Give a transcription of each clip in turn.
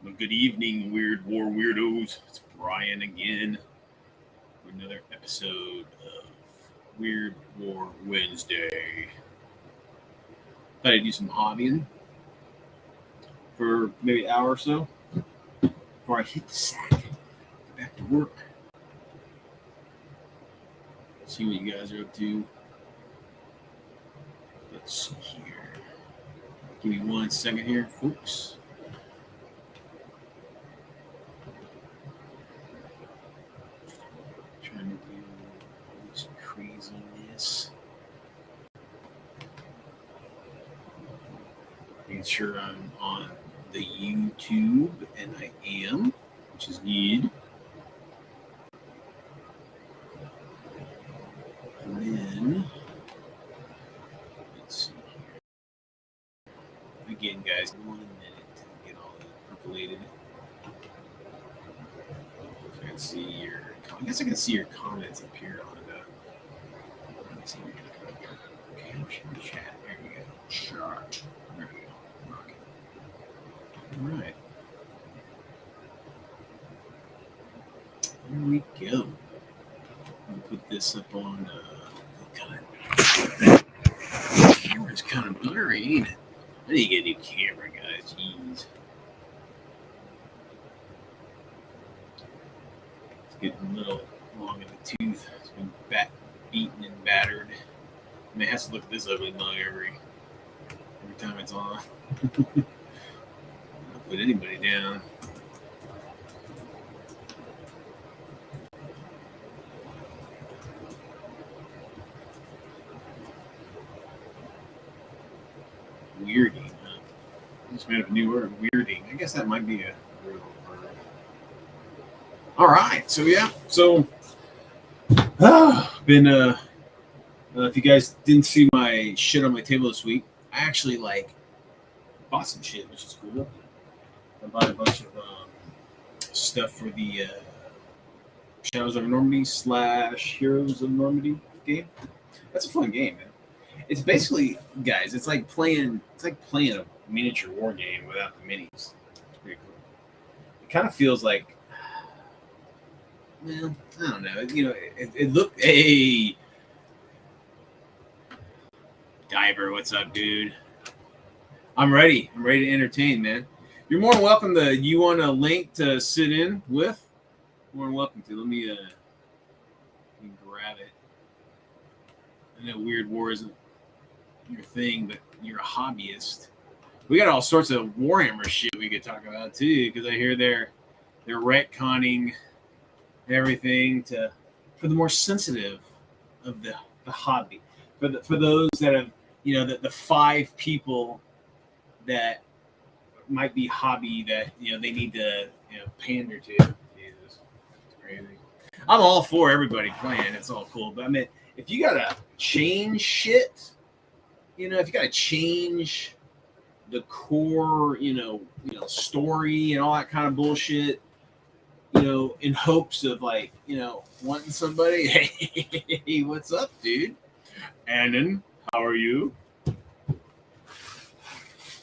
Well, good evening, Weird War Weirdos. It's Brian again for another episode of Weird War Wednesday. Thought I'd do some hobbying for maybe an hour or so before I hit the sack. Get back to work. See what you guys are up to. Let's see here. Give me 1 second here, folks. Trying to do all this craziness. Making sure I'm on the YouTube, and I am, which is good. And then, let's see here. Again, guys, 1 minute to get all that percolated. So I can see your, I guess I can see your comments up here on the. Let's see. Okay, I'm sure chat. There we go. Chat. There we go. Rock it. All right. Here we go. I'll put this up on. The camera's kind of blurry, ain't it? I need to get a new camera, guys. Jeez. It's getting a little long in the tooth. It's been beaten and battered. I mean, it has to look at this ugly mug every time it's on. I'll put anybody down. Weirding, huh? I just made up a new word, weirding. I guess that might be a real word. All right, so yeah, been if you guys didn't see my shit on my table this week, I actually bought some shit, which is cool. I bought a bunch of stuff for the Shadows of Normandy / Heroes of Normandy game. That's a fun game, man. It's basically, guys, it's like playing a miniature war game without the minis. It's pretty cool. It kind of feels like, well, I don't know. You know, it looked. Hey, Diver, what's up, dude? I'm ready. I'm ready to entertain, man. You're more than welcome to. You want a link to sit in with? More than welcome to. Let me grab it. I know Weird War isn't your thing, but you're a hobbyist. We got all sorts of Warhammer shit we could talk about too, because I hear they're retconning everything for the more sensitive of the hobby. For those that have, you know, the 5 people that might be hobby that, you know, they need to, you know, pander to. Jesus, it's crazy. I'm all for everybody playing. It's all cool, but I mean, if you gotta change shit, you know, if you gotta change the core, you know, story and all that kind of bullshit, you know, in hopes of wanting somebody, hey, what's up, dude? Annan, how are you?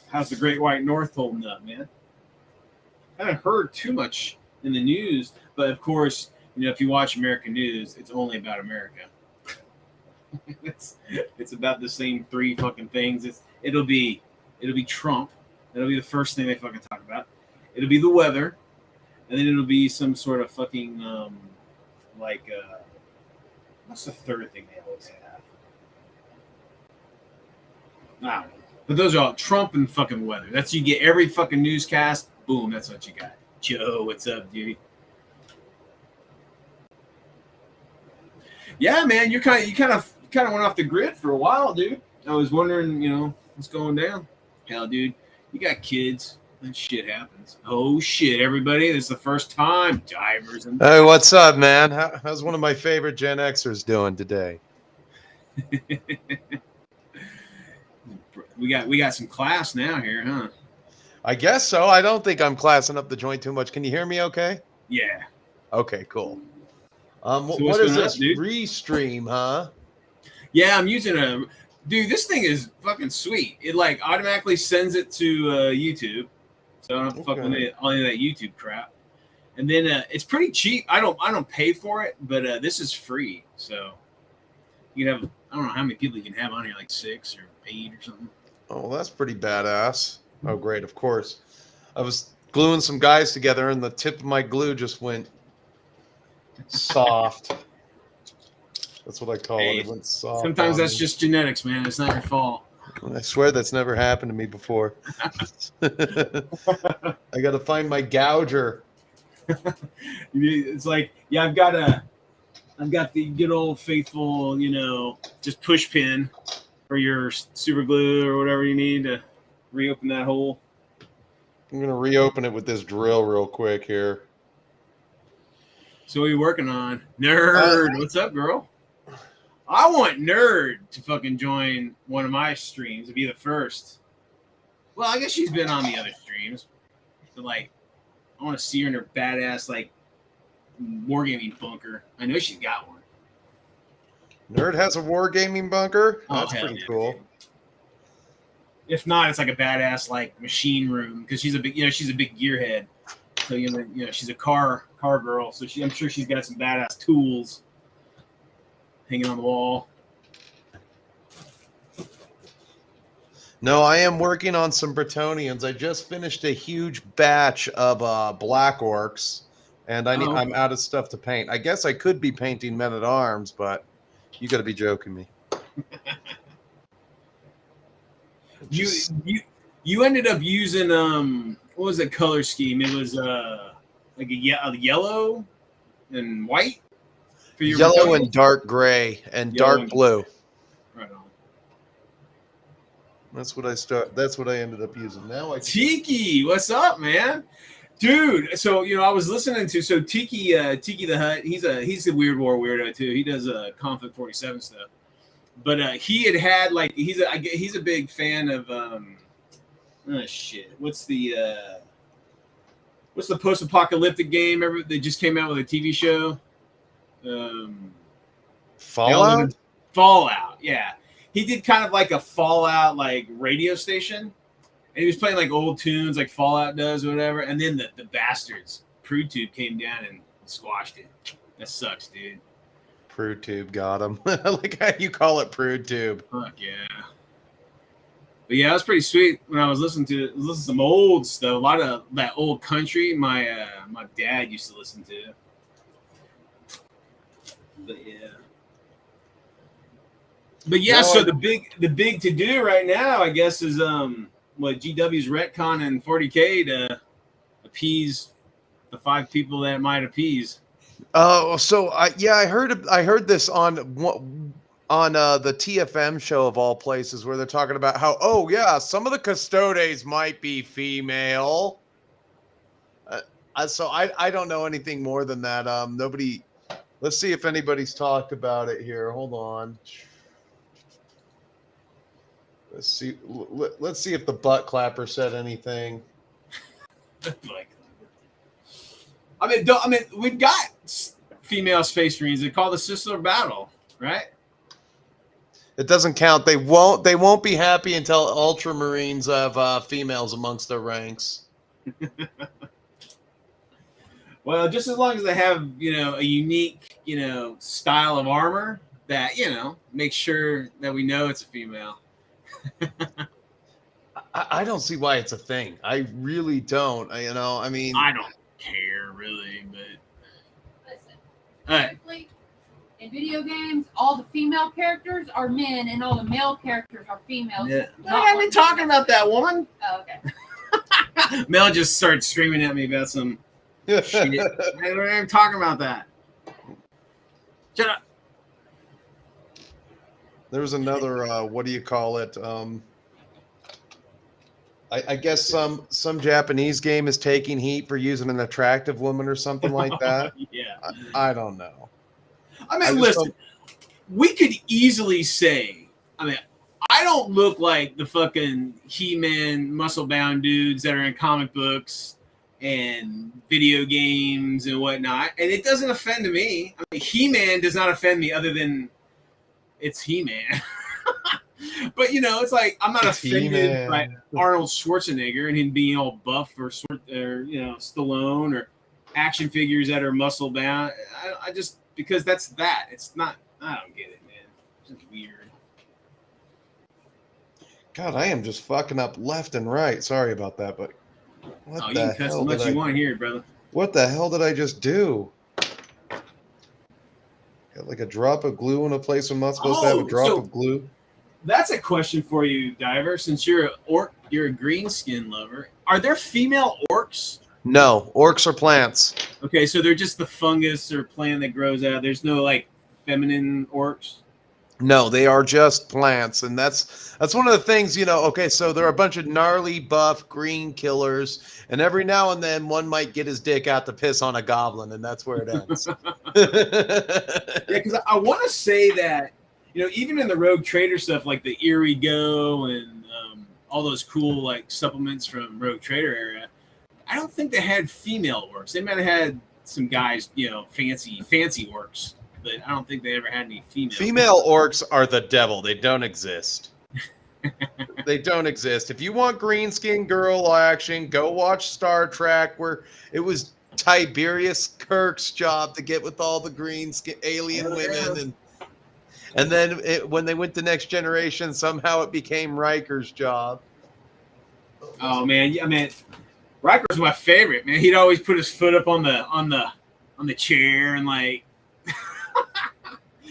How's the Great White North holding up, man? I haven't heard too much in the news, but of course, you know, if you watch American news, it's only about America. It's about the same 3 fucking things. It'll be Trump. That'll be the first thing they fucking talk about. It'll be the weather, and then it'll be some sort of fucking what's the third thing they always have? I don't know. But those are all Trump and fucking weather. That's you get every fucking newscast. Boom, that's what you got. Joe, what's up, dude? Yeah, man, you kind of went off the grid for a while, dude. I was wondering, you know, what's going down. Hell, dude, you got kids. That shit happens. Oh shit, everybody! This is the first time Divers and. Hey, what's up, man? How's one of my favorite Gen Xers doing today? we got some class now here, huh? I guess so. I don't think I'm classing up the joint too much. Can you hear me okay? Yeah. Okay, cool. So what is this? Restream, huh? Yeah, I'm using a... Dude, this thing is fucking sweet. It, like, automatically sends it to YouTube. so I don't have to fuck with any of that YouTube crap. And then it's pretty cheap. I don't pay for it, but this is free. So you can have, I don't know how many people you can have on here, like 6 or 8 or something. Oh, that's pretty badass. Oh, great, of course. I was gluing some guys together, and the tip of my glue just went soft. That's what I call it. It went soft. Sometimes that's just genetics, man. It's not your fault. I swear that's never happened to me before. I got to find my gouger. It's like, yeah, I've got the good old faithful, just push pin for your super glue or whatever you need to reopen that hole. I'm going to reopen it with this drill real quick here. So what are you working on? Nerd, what's up, girl? I want Nerd to fucking join one of my streams to be the first. Well, I guess she's been on the other streams. But, like, I want to see her in her badass, like, wargaming bunker. I know she's got one. Nerd has a wargaming bunker? That's pretty cool. Dude. If not, it's like a badass, like, machine room. Because she's a big gearhead. So, she's a car girl. So I'm sure she's got some badass tools hanging on the wall. No, I am working on some Bretonians. I just finished a huge batch of Black Orcs, and I'm out of stuff to paint. I guess I could be painting Men-at-Arms, but you got to be joking me. You ended up using what was the color scheme? It was like a yellow and white. For your yellow and dark gray and dark blue. Right on. That's what I ended up using. Now Tiki, what's up, man? Dude, so I was listening to Tiki the Hut, he's a Weird War weirdo too. He does Conflict 47 stuff. But he had like he's a big fan of What's the post-apocalyptic game that just came out with a TV show? Fallout, yeah. He did kind of like a Fallout like radio station, and he was playing like old tunes like Fallout does or whatever. And then the bastards, PrudeTube, came down and squashed it. That sucks, dude. PrudeTube got him. Like how you call it, PrudeTube. Fuck yeah. But yeah, it was pretty sweet when I was listening to some old stuff. A lot of that old country my dad used to listen to. But yeah, so the big to do right now, I guess, is GW's retcon and 40K to appease the 5 people that it might appease. Oh, so I heard this on the TFM show of all places, where they're talking about how some of the custodes might be female. So I don't know anything more than that. Nobody. Let's see if anybody's talked about it here. Hold on. Let's see. Let's see if the butt clapper said anything. I mean, we've got female space marines. They call the Sisler Battle, right? It doesn't count. They won't be happy until Ultramarines have females amongst their ranks. Well, just as long as they have, a unique, style of armor that, makes sure that we know it's a female. I don't see why it's a thing. I really don't. I don't care really, but listen. In video games, all the female characters are men, and all the male characters are females. Yeah. I've been talking about that woman. Oh, okay. Mel just started screaming at me about some shit. We're not even talking about that. Shut up. There was another, what do you call it? I guess some Japanese game is taking heat for using an attractive woman or something like that. Yeah. I don't know. I mean, listen, we could easily say, I don't look like the fucking He-Man muscle-bound dudes that are in comic books and video games and whatnot, and it doesn't offend me. He-Man does not offend me other than it's He-Man. But it's like I'm not offended by He-Man. Arnold Schwarzenegger and him being all buff or Stallone or action figures that are muscle bound. I just because that's that. It's not. I don't get it, man. It's just weird. God, I am just fucking up left and right. Sorry about that, but what You the can cuss as hell much did as you I? want here, brother. What the hell did I just do? Got like a drop of glue in a place I'm not supposed to have a drop so of glue. that's a question for you, Diver. Since you're a green skin lover, are there female orcs? No, orcs are plants. Okay, so they're just the fungus or plant that grows out. There's no like feminine orcs. No, they are just plants, and that's one of the things, okay, so there are a bunch of gnarly buff green killers, and every now and then one might get his dick out to piss on a goblin, and that's where it ends. Yeah, because I want to say that even in the Rogue Trader stuff, like the Erie Go and all those cool like supplements from Rogue Trader era, I don't think they had female orcs. They might have had some guys, fancy orcs, but I don't think they ever had any female. Female orcs are the devil. They don't exist. They don't exist. If you want green skin girl action, go watch Star Trek, where it was Tiberius Kirk's job to get with all the green skin alien women, and then when they went to Next Generation, somehow it became Riker's job. Oh man, yeah, man. Riker was my favorite, man. He'd always put his foot up on the chair and like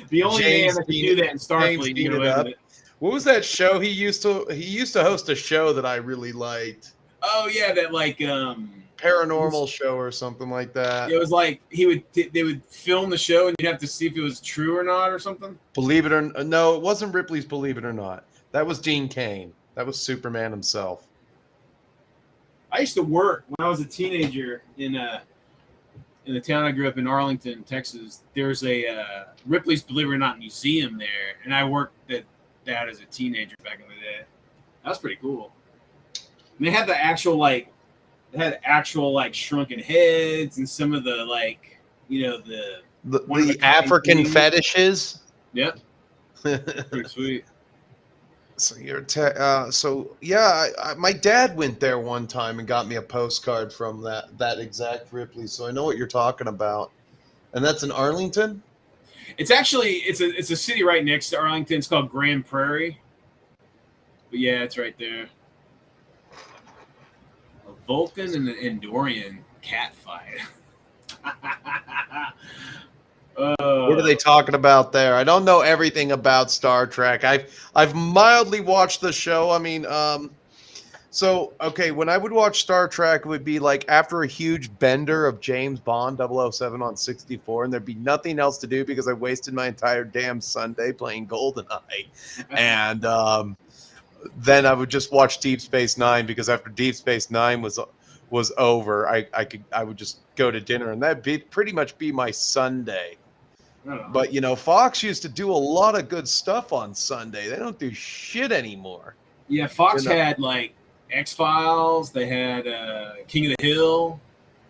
the only man that could do that in Starfleet. What was that show he used to host a show that I really liked? Oh yeah, that like paranormal show or something like that. It was like they would film the show and you'd have to see if it was true or not or something. Believe it or no, it wasn't Ripley's Believe It or Not. That was Dean Cain. That was Superman himself. I used to work when I was a teenager in the town I grew up in, Arlington, Texas. There's a Ripley's Believe It or Not museum there, and I worked at that as a teenager back in the day. That was pretty cool. And they had actual shrunken heads and some of the like the African things. Fetishes. Yep. Pretty sweet. So my dad went there one time and got me a postcard from that exact Ripley. So I know what you're talking about, and that's in Arlington. It's actually it's a city right next to Arlington. It's called Grand Prairie. But yeah, it's right there. A Vulcan and an Andorian cat fight. What are they talking about there? I don't know everything about Star Trek. I've mildly watched the show. I mean, when I would watch Star Trek, it would be like after a huge bender of James Bond 007 on 64, and there'd be nothing else to do because I wasted my entire damn Sunday playing GoldenEye. And then I would just watch Deep Space Nine, because after Deep Space Nine was over, I would just go to dinner, and that'd pretty much be my Sunday. But Fox used to do a lot of good stuff on Sunday. They don't do shit anymore. Yeah, Fox had like X-Files. They had King of the Hill.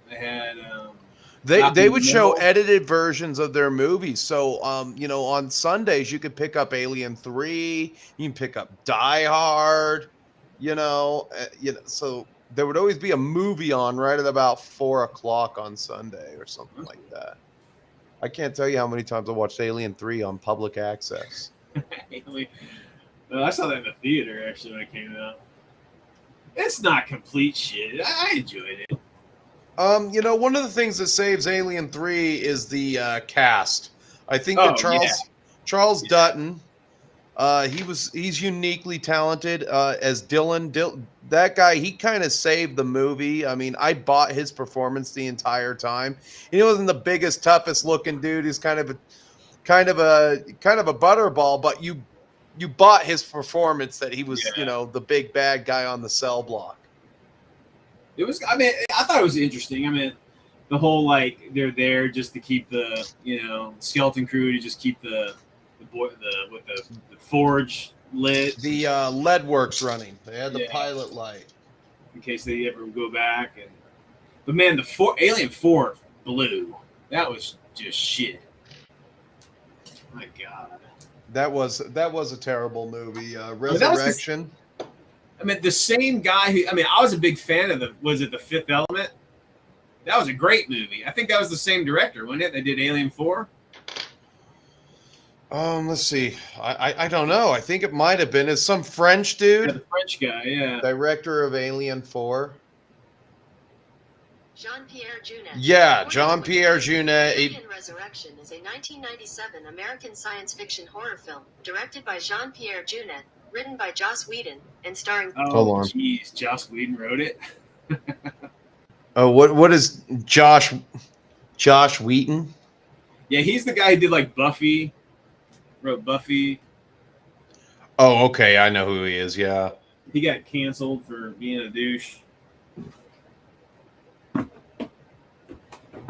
They had they would show edited versions of their movies. So on Sundays you could pick up Alien 3. You can pick up Die Hard. So there would always be a movie on right at about 4:00 on Sunday or something like that. I can't tell you how many times I watched Alien 3 on public access. I saw that in the theater actually when it came out. It's not complete shit. I enjoyed it. One of the things that saves Alien 3 is the cast. I think that Charles Dutton, he's uniquely talented as Dylan. That guy, he kind of saved the movie. I mean, I bought his performance the entire time. He wasn't the biggest, toughest looking dude. He's kind of a butterball, but you bought his performance that he was, the big bad guy on the cell block. It was. I mean, I thought it was interesting. I mean, the whole they're there just to keep the skeleton crew to just keep the forge lit. The lead works running. They had the pilot light in case they ever go back. But man, Alien 4 blew. That was just shit. My God. That was a terrible movie. But Resurrection. the same guy who. I was a big fan of Was it The Fifth Element? That was a great movie. I think that was the same director, wasn't it? They did Alien 4. Let's see. I don't know. I think it might have been. It's some French dude. Yeah, the French guy, yeah. Director of Alien 4. Jean-Pierre Jeunet. Yeah, Jean-Pierre Jeunet. Alien Resurrection is a 1997 American science fiction horror film directed by Jean-Pierre Jeunet, written by Joss Whedon, and starring... Hold on. Jeez, Joss Whedon wrote it. Oh, what is Josh Wheaton? Yeah, he's the guy who did like Buffy. Wrote Buffy. Oh, okay. I know who he is. Yeah. He got canceled for being a douche.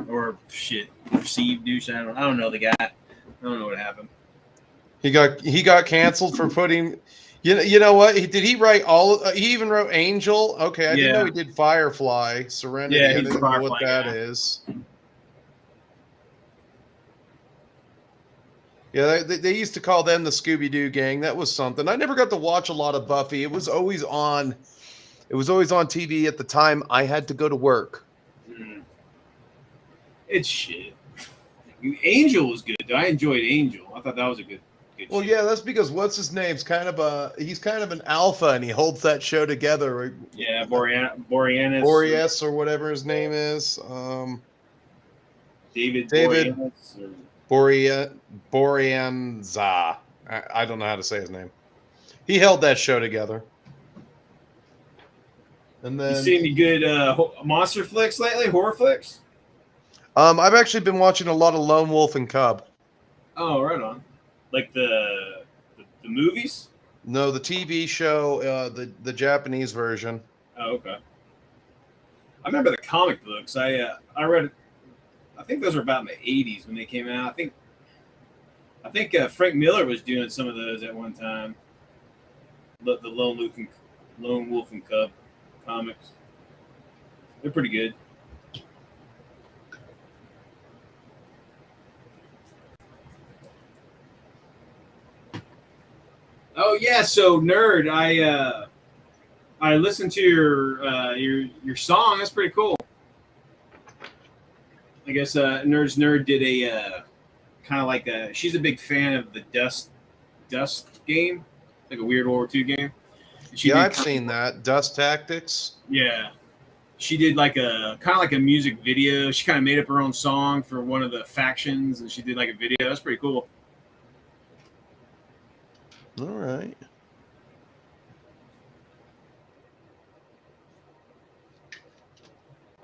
Or shit, perceived douche. I don't know the guy. I don't know what happened. He got canceled for putting. You know what? Did he write all? He even wrote Angel. Okay, I didn't know he did Firefly, Serenity. Yeah, I he's didn't know what that is. Yeah, they used to call them the Scooby-Doo gang. That was something. I never got to watch a lot of Buffy. It was always on. It was always on TV at the time I had to go to work. It's shit. Angel was good, though. I enjoyed Angel. I thought that was a good well, show. Yeah, that's because what's his name's he's kind of an alpha, and he holds that show together. Yeah, Boreanaz. Boreas or whatever his name is. David Boreanza. I don't know how to say his name. He held that show together. And then you seen any good monster flicks lately? Horror flicks? I've actually been watching a lot of Lone Wolf and Cub. Oh, right on. Like the movies? No, the TV show, the Japanese version. Oh, okay. I remember the comic books. I read. I think those were about in the '80s when they came out. I think Frank Miller was doing some of those at one time. The Lone Wolf and Cub comics. They're pretty good. Oh yeah, so Nerd, I listened to your song. That's pretty cool. I guess Nerd did a kind of like she's a big fan of the Dust game, like a weird World War II game. Yeah, I've seen that. Dust Tactics. Yeah. She did like a kind of like a music video. She kind of made up her own song for one of the factions, and she did like a video. That's pretty cool. All right.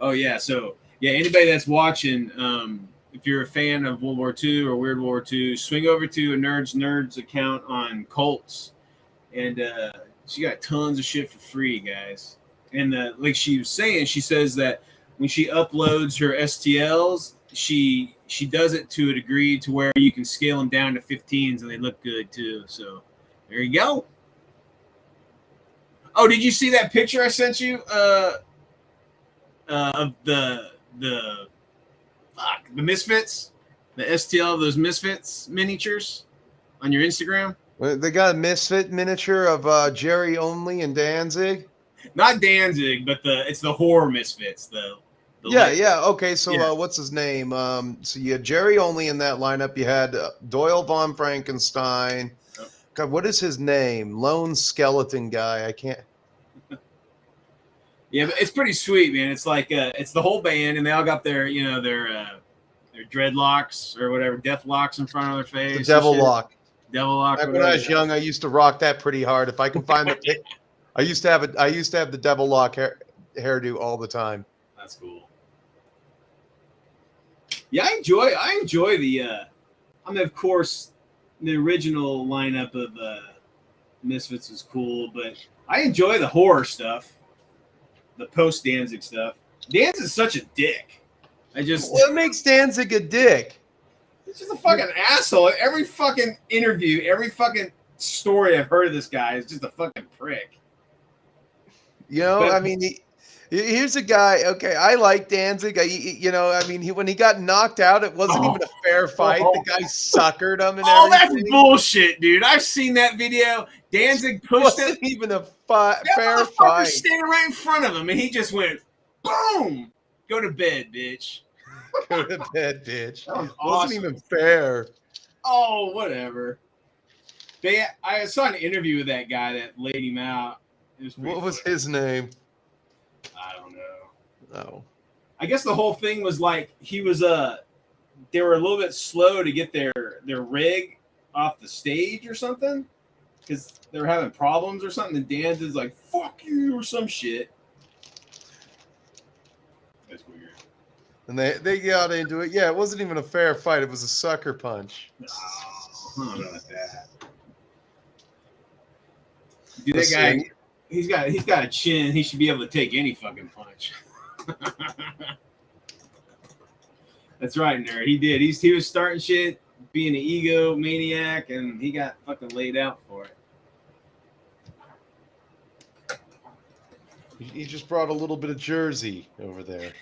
Oh yeah, so yeah, anybody that's watching, if you're a fan of World War II or Weird World War II, swing over to a Nerds account on Colts, and she got tons of shit for free, guys. And like she was saying, she says that when she uploads her STLs, she does it to a degree to where you can scale them down to 15s and they look good too. So there you go. Oh, did you see that picture I sent you of the Misfits, the STL of those Misfits miniatures on your Instagram? They got a Misfit miniature of Jerry Only and Danzig. Not Danzig, but it's the horror Misfits. Yeah. Okay, so what's his name? So you had Jerry Only in that lineup. You had Doyle von Frankenstein. Oh. God, what is his name? Lone Skeleton guy. I can't. Yeah, but it's pretty sweet, man. It's like it's the whole band, and they all got their their dreadlocks or whatever, death locks in front of their face. The devil lock. Devil lock. Back when I was young, I used to rock that pretty hard. If I can find the, I used to have the devil lock hairdo all the time. That's cool. Yeah, I enjoy the. Of course, the original lineup of Misfits was cool, but I enjoy the horror stuff, the post Danzig stuff. Danzig's such a dick. What makes Danzig a dick? He's just a fucking asshole. Every fucking interview, every fucking story I've heard of this guy is just a fucking prick. You know, I mean, Here's a guy. Okay, I like Danzig. When he got knocked out, it wasn't even a fair fight. The guy suckered him and Oh, that's everything. bullshit, dude. I've seen that video. Danzig pushed Wasn't it. even a That fair motherfucker fight. standing right in front of him, and he just went, boom. Go to bed, bitch. Go to bed, bitch. That was Wasn't awesome. even fair. Oh, whatever. I saw an interview with that guy that laid him out. What was his name? I don't know. Oh. I guess the whole thing was like he was they were a little bit slow to get their rig off the stage or something because they were having problems or something. And Dan's like, fuck you or some shit. That's weird. And they got into it. Yeah, it wasn't even a fair fight. It was a sucker punch. No, I don't know about that. Dude, that guy, he's got a chin. He should be able to take any fucking punch. That's right, nerd. He did. He was starting shit, being an ego maniac, and he got fucking laid out for it. He just brought a little bit of Jersey over there.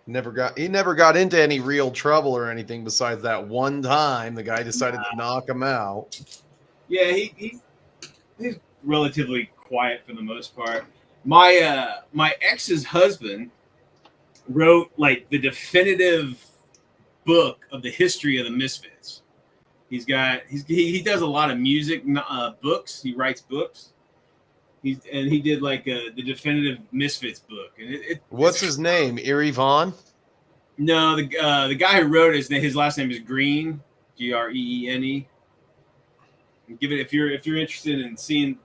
He never got into any real trouble or anything besides that one time the guy decided to knock him out. Yeah, he's relatively quiet for the most part. My ex's husband wrote like the definitive book of the history of the Misfits. He does a lot of music books. He writes books. He did like the definitive Misfits book. And what's his name? Erie Vaughn? No, the guy who wrote it, his last name is Green, Greene. Give it if you're interested in seeing,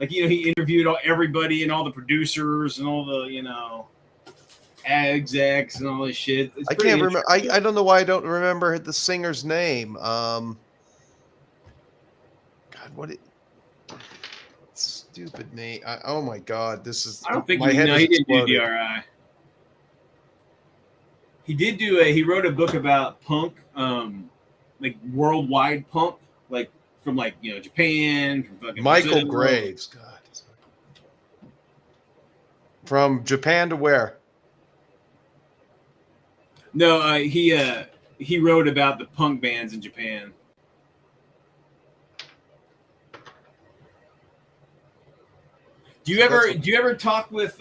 like, you know, he interviewed everybody and all the producers and all the execs and all this shit. I can't remember. I don't know why I don't remember the singer's name. God, stupid name. Oh my God, this is. I don't think my head he didn't do exploded. DRI. He did he wrote a book about punk, like worldwide punk, like from Japan, from fucking Michael Brazil. Graves. God. From Japan to where? No, he wrote about the punk bands in Japan. Do you ever talk with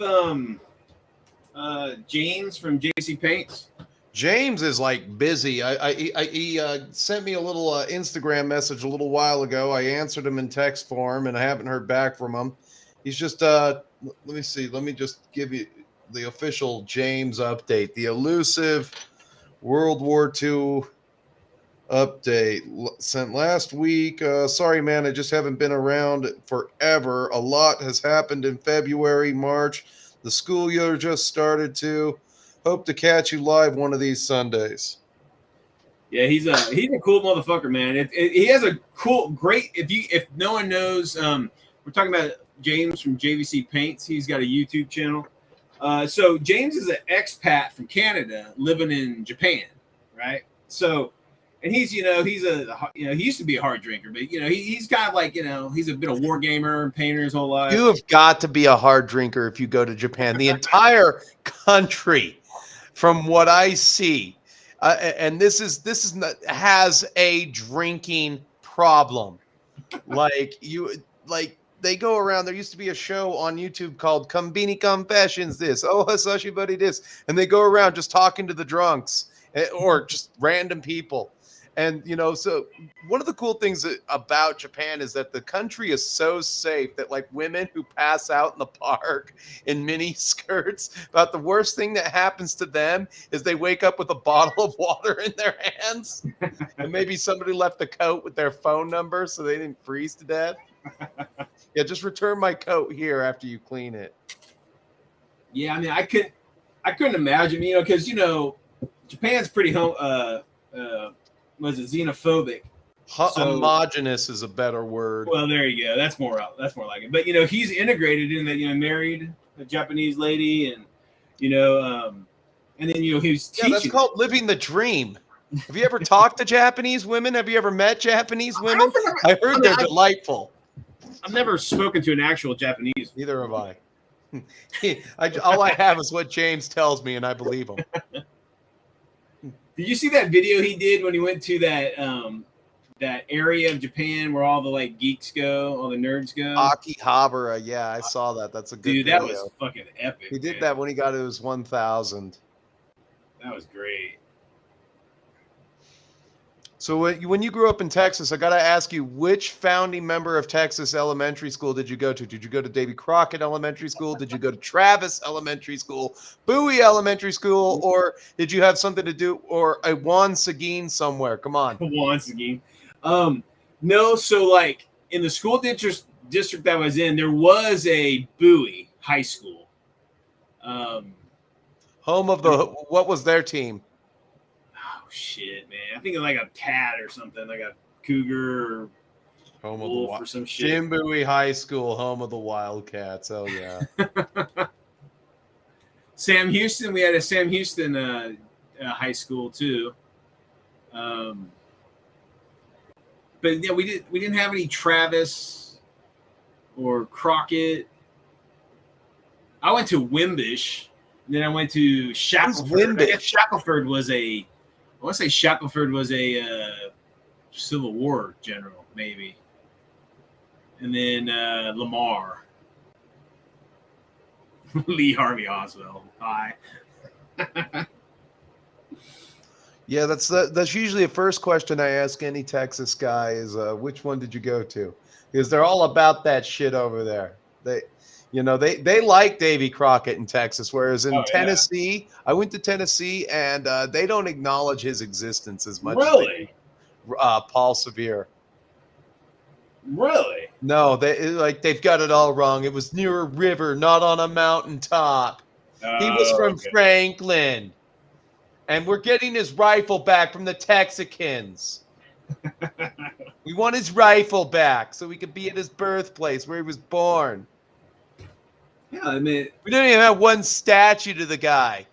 James from JC Paints? James is like busy. He sent me a little Instagram message a little while ago. I answered him in text form, and I haven't heard back from him. He's just let me see. Let me just give you the official James update. The elusive World War II update sent last week. Sorry, man, I just haven't been around forever. A lot has happened in February, March. The school year just started too. Hope to catch you live one of these Sundays. Yeah, he's a cool motherfucker, man. He has a great. If no one knows, we're talking about James from JVC Paints. He's got a YouTube channel. So James is an expat from Canada living in Japan, right? So, and he used to be a hard drinker, but he's kind of like, he's a bit of war gamer and painter his whole life. You have got to be a hard drinker if you go to Japan. The entire country, from what I see, and this is not, has a drinking problem. They go around. There used to be a show on YouTube called Kombini Confessions. Hasashi Buddy this, and they go around just talking to the drunks or just random people. And so one of the cool things about Japan is that the country is so safe that like women who pass out in the park in mini skirts, about the worst thing that happens to them is they wake up with a bottle of water in their hands, and maybe somebody left the coat with their phone number so they didn't freeze to death. Yeah, just return my coat here after you clean it. Yeah, I mean, I couldn't imagine, because Japan's pretty xenophobic. Homogenous is a better word. Well, there you go. That's more like it. But he's integrated in that. Married a Japanese lady, and and then he was teaching. Yeah, that's called living the dream. Have you ever talked to Japanese women? Have you ever met Japanese women? I heard they're delightful. I've never spoken to an actual Japanese. Neither have I. All I have is what James tells me, and I believe him. Did you see that video he did when he went to that area of Japan where all the like geeks go, all the nerds go? Akihabara, yeah, I saw that. That's a good dude. video. That was fucking epic. He did that when he got his 1,000. That was great. So when you grew up in Texas, I got to ask you, which founding member of Texas elementary school did you go to? Did you go to Davy Crockett Elementary School? Did you go to Travis Elementary School, Bowie Elementary School, or did you have something to do, or a Juan Seguin somewhere? Come on. Juan Seguin. No, so like in the school district that I was in, there was a Bowie High School. Home of the, what was their team? Oh shit, man! I think like a cat or something, like a cougar or home of wolf or some shit. Jim Bowie High School, home of the Wildcats. Oh yeah. Sam Houston. We had a Sam Houston high school too. But yeah, we didn't have any Travis or Crockett. I went to Wimbish, and then I went to Shackelford. I guess Shackelford was I want to say Shackelford was a Civil War general, maybe. And then Lamar. Lee Harvey Oswald. Hi. Yeah, that's usually the first question I ask any Texas guy is, which one did you go to? Because they're all about that shit over there. They like Davy Crockett in Texas, whereas in Tennessee, I went to Tennessee, and they don't acknowledge his existence as much. Really? As Paul Sevier. Really? No, they've got it all wrong. It was near a river, not on a mountaintop. He was from Franklin. And we're getting his rifle back from the Texicans. We want his rifle back so he could be at his birthplace where he was born. Yeah, I mean, we don't even have one statue to the guy.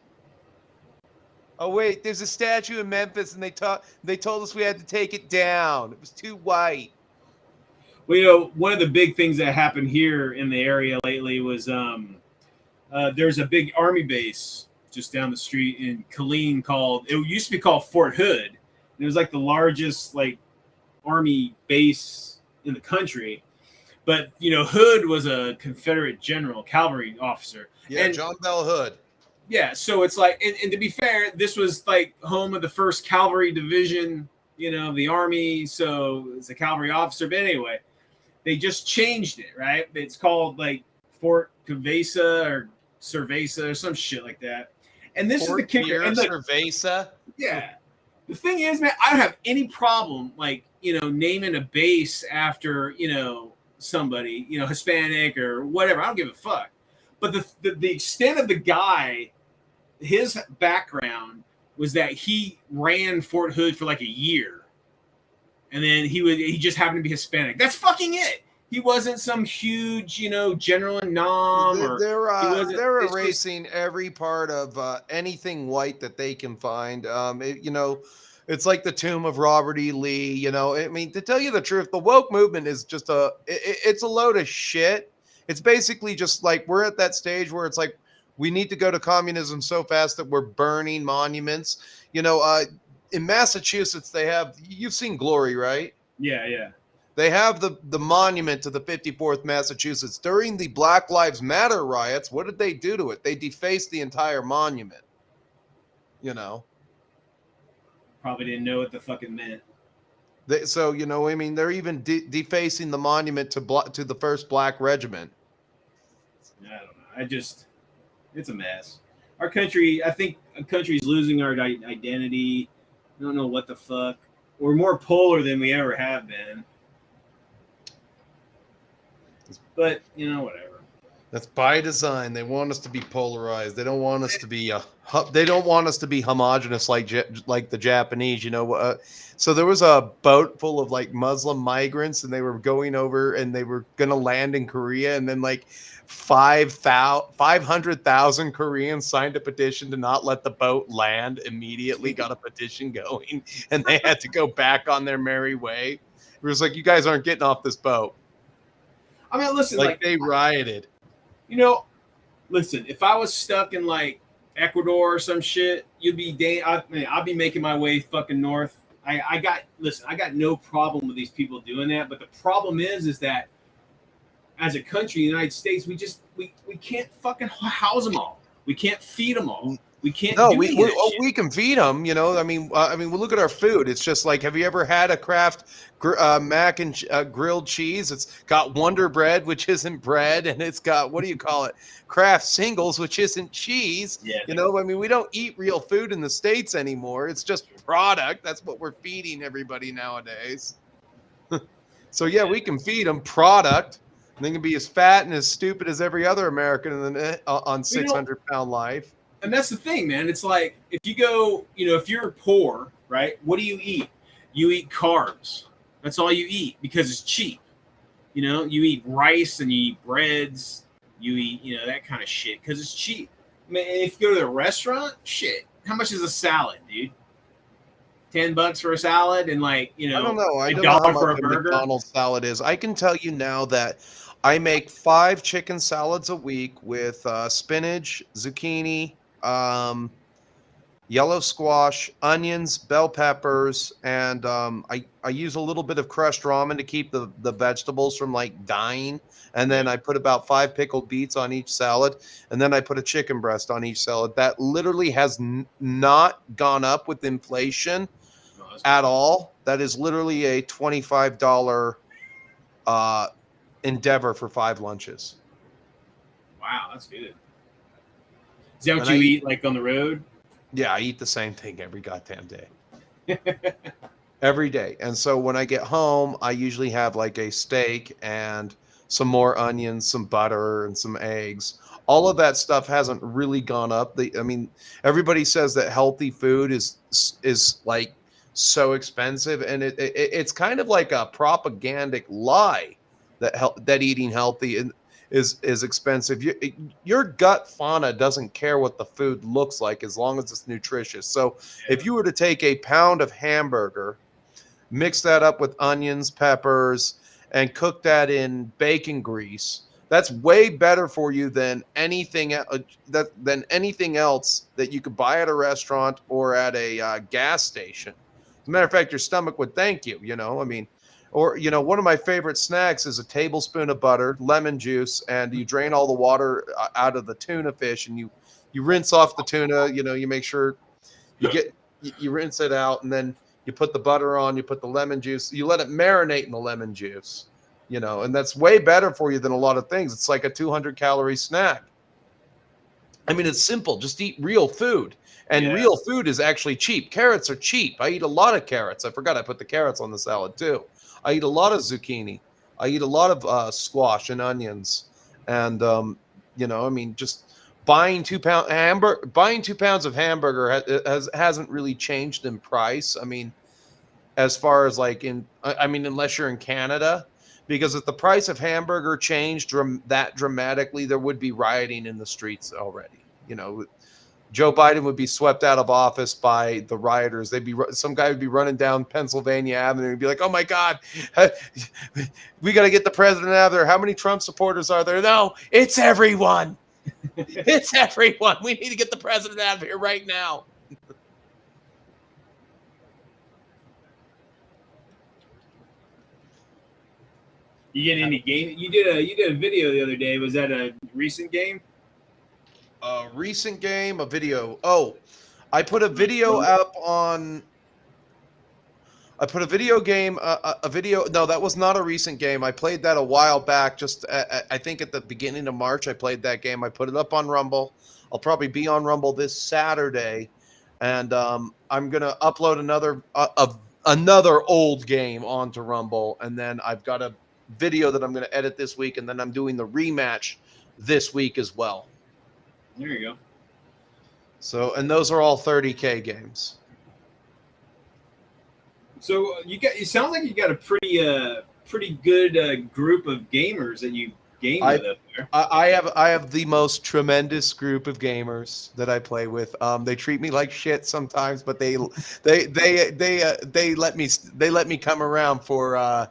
Oh wait, there's a statue in Memphis, and they told us we had to take it down. It was too white. Well, one of the big things that happened here in the area lately was there's a big army base just down the street in Killeen it used to be called Fort Hood. And it was like the largest like army base in the country. But, Hood was a Confederate general, cavalry officer. Yeah, and John Bell Hood. Yeah, so it's like, and to be fair, this was like home of the 1st Cavalry Division, of the Army. So it's a cavalry officer. But anyway, they just changed it, right? It's called like Fort Cavesa or Cerveza or some shit like that. And this Fort is the kicker. Cerveza? Yeah. The thing is, man, I don't have any problem, like, naming a base after, somebody, Hispanic or whatever. I don't give a fuck. But the extent of the guy, his background was that he ran Fort Hood for like a year. And then he just happened to be Hispanic. That's fucking it. He wasn't some huge, general in Nam. They're erasing every part of anything white that they can find. It's like the tomb of Robert E. Lee. I mean, to tell you the truth, the woke movement is just it's a load of shit. It's basically just like we're at that stage where it's like we need to go to communism so fast that we're burning monuments. In Massachusetts, you've seen Glory, right? Yeah, yeah. They have the monument to the 54th Massachusetts. During the Black Lives Matter riots, what did they do to it? They defaced the entire monument. Probably didn't know what the fuck it meant. They're even defacing the monument to the 1st Black Regiment. I don't know. It's a mess. Our country, I think a country's losing our identity. I don't know what the fuck. We're more polar than we ever have been. But, whatever. That's by design. They want us to be polarized. They don't want us to be they don't want us to be homogenous like the Japanese, you know. So there was a boat full of like Muslim migrants, and they were going over, and they were going to land in Korea, and then like 500,000 Koreans signed a petition to not let the boat land immediately, got a petition going, and they had to go back on their merry way. It was like, you guys aren't getting off this boat. I mean, listen, like they rioted. You know, listen, if I was stuck in like Ecuador or some shit, you'd be I'd be making my way fucking north. I got no problem with these people doing that, but the problem is that as a country, the United States, we can't fucking house them all. We can't feed them all. We can't. No, we can feed them. You know, I mean, we look at our food. It's just like, have you ever had a Kraft mac and grilled cheese? It's got Wonder Bread, which isn't bread, and it's got, what do you call it, Kraft Singles, which isn't cheese. Yeah. You know, I mean, we don't eat real food in the States anymore. It's just product. That's what we're feeding everybody nowadays. So yeah, we can feed them product. And they can be as fat and as stupid as every other American on 600-pound life. And that's the thing, man. It's like, if you go, if you're poor, right? What do you eat? You eat carbs. That's all you eat because it's cheap. You eat rice and you eat breads. You eat, that kind of shit because it's cheap. I mean, if you go to the restaurant, shit, how much is a salad, dude? $10 for a salad, and like, I don't know. I don't know how much a McDonald's salad is. I can tell you now that I make 5 chicken salads a week with spinach, zucchini, yellow squash, onions, bell peppers, and I use a little bit of crushed ramen to keep the vegetables from like dying. And then I put about 5 pickled beets on each salad, and then I put a chicken breast on each salad. That literally has not gone up with inflation at all. That is literally a $25 endeavor for 5 lunches. Wow, that's good. Is that what you eat like on the road? Yeah, I eat the same thing every goddamn day. Every day. And so when I get home, I usually have like a steak and some more onions, some butter, and some eggs. All of that stuff hasn't really gone up. I mean, everybody says that healthy food is like so expensive, and it's kind of like a propagandic lie that eating healthy is expensive. Your gut fauna doesn't care what the food looks like as long as it's nutritious. So if you were to take a pound of hamburger, mix that up with onions, peppers, and cook that in bacon grease, that's way better for you than anything else that you could buy at a restaurant or at a gas station. As a matter of fact, your stomach would thank you. I mean, or, one of my favorite snacks is a tablespoon of butter, lemon juice, and you drain all the water out of the tuna fish, and you rinse off the tuna. You make sure you rinse it out, and then you put the butter on, you put the lemon juice, you let it marinate in the lemon juice, and that's way better for you than a lot of things. It's like a 200-calorie snack. I mean, it's simple. Just eat real food. And real food is actually cheap. Carrots are cheap. I eat a lot of carrots. I forgot I put the carrots on the salad too. I eat a lot of zucchini. I eat a lot of squash and onions. And, I mean, just buying 2 pounds of hamburger hasn't really changed in price. I mean, as far as like unless you're in Canada, because if the price of hamburger changed that dramatically, there would be rioting in the streets already. Joe Biden would be swept out of office by the rioters. Some guy would be running down Pennsylvania Avenue and be like, "Oh my God, we got to get the president out of there. How many Trump supporters are there?" No, it's everyone. It's everyone. We need to get the president out of here right now. You get any game? You did a video the other day. Was that a recent game? A recent game, a video. Oh, I put a video up on. I put a video game, a video. No, that was not a recent game. I played that a while back. Just I think at the beginning of March, I played that game. I put it up on Rumble. I'll probably be on Rumble this Saturday, and I'm gonna upload another old game onto Rumble, and then I've got a video that I'm gonna edit this week, and then I'm doing the rematch this week as well. There you go. So, and those are all 30K games. So it sounds like you got a pretty good group of gamers that you game with up there. I have the most tremendous group of gamers that I play with. They treat me like shit sometimes, but they let me come around for.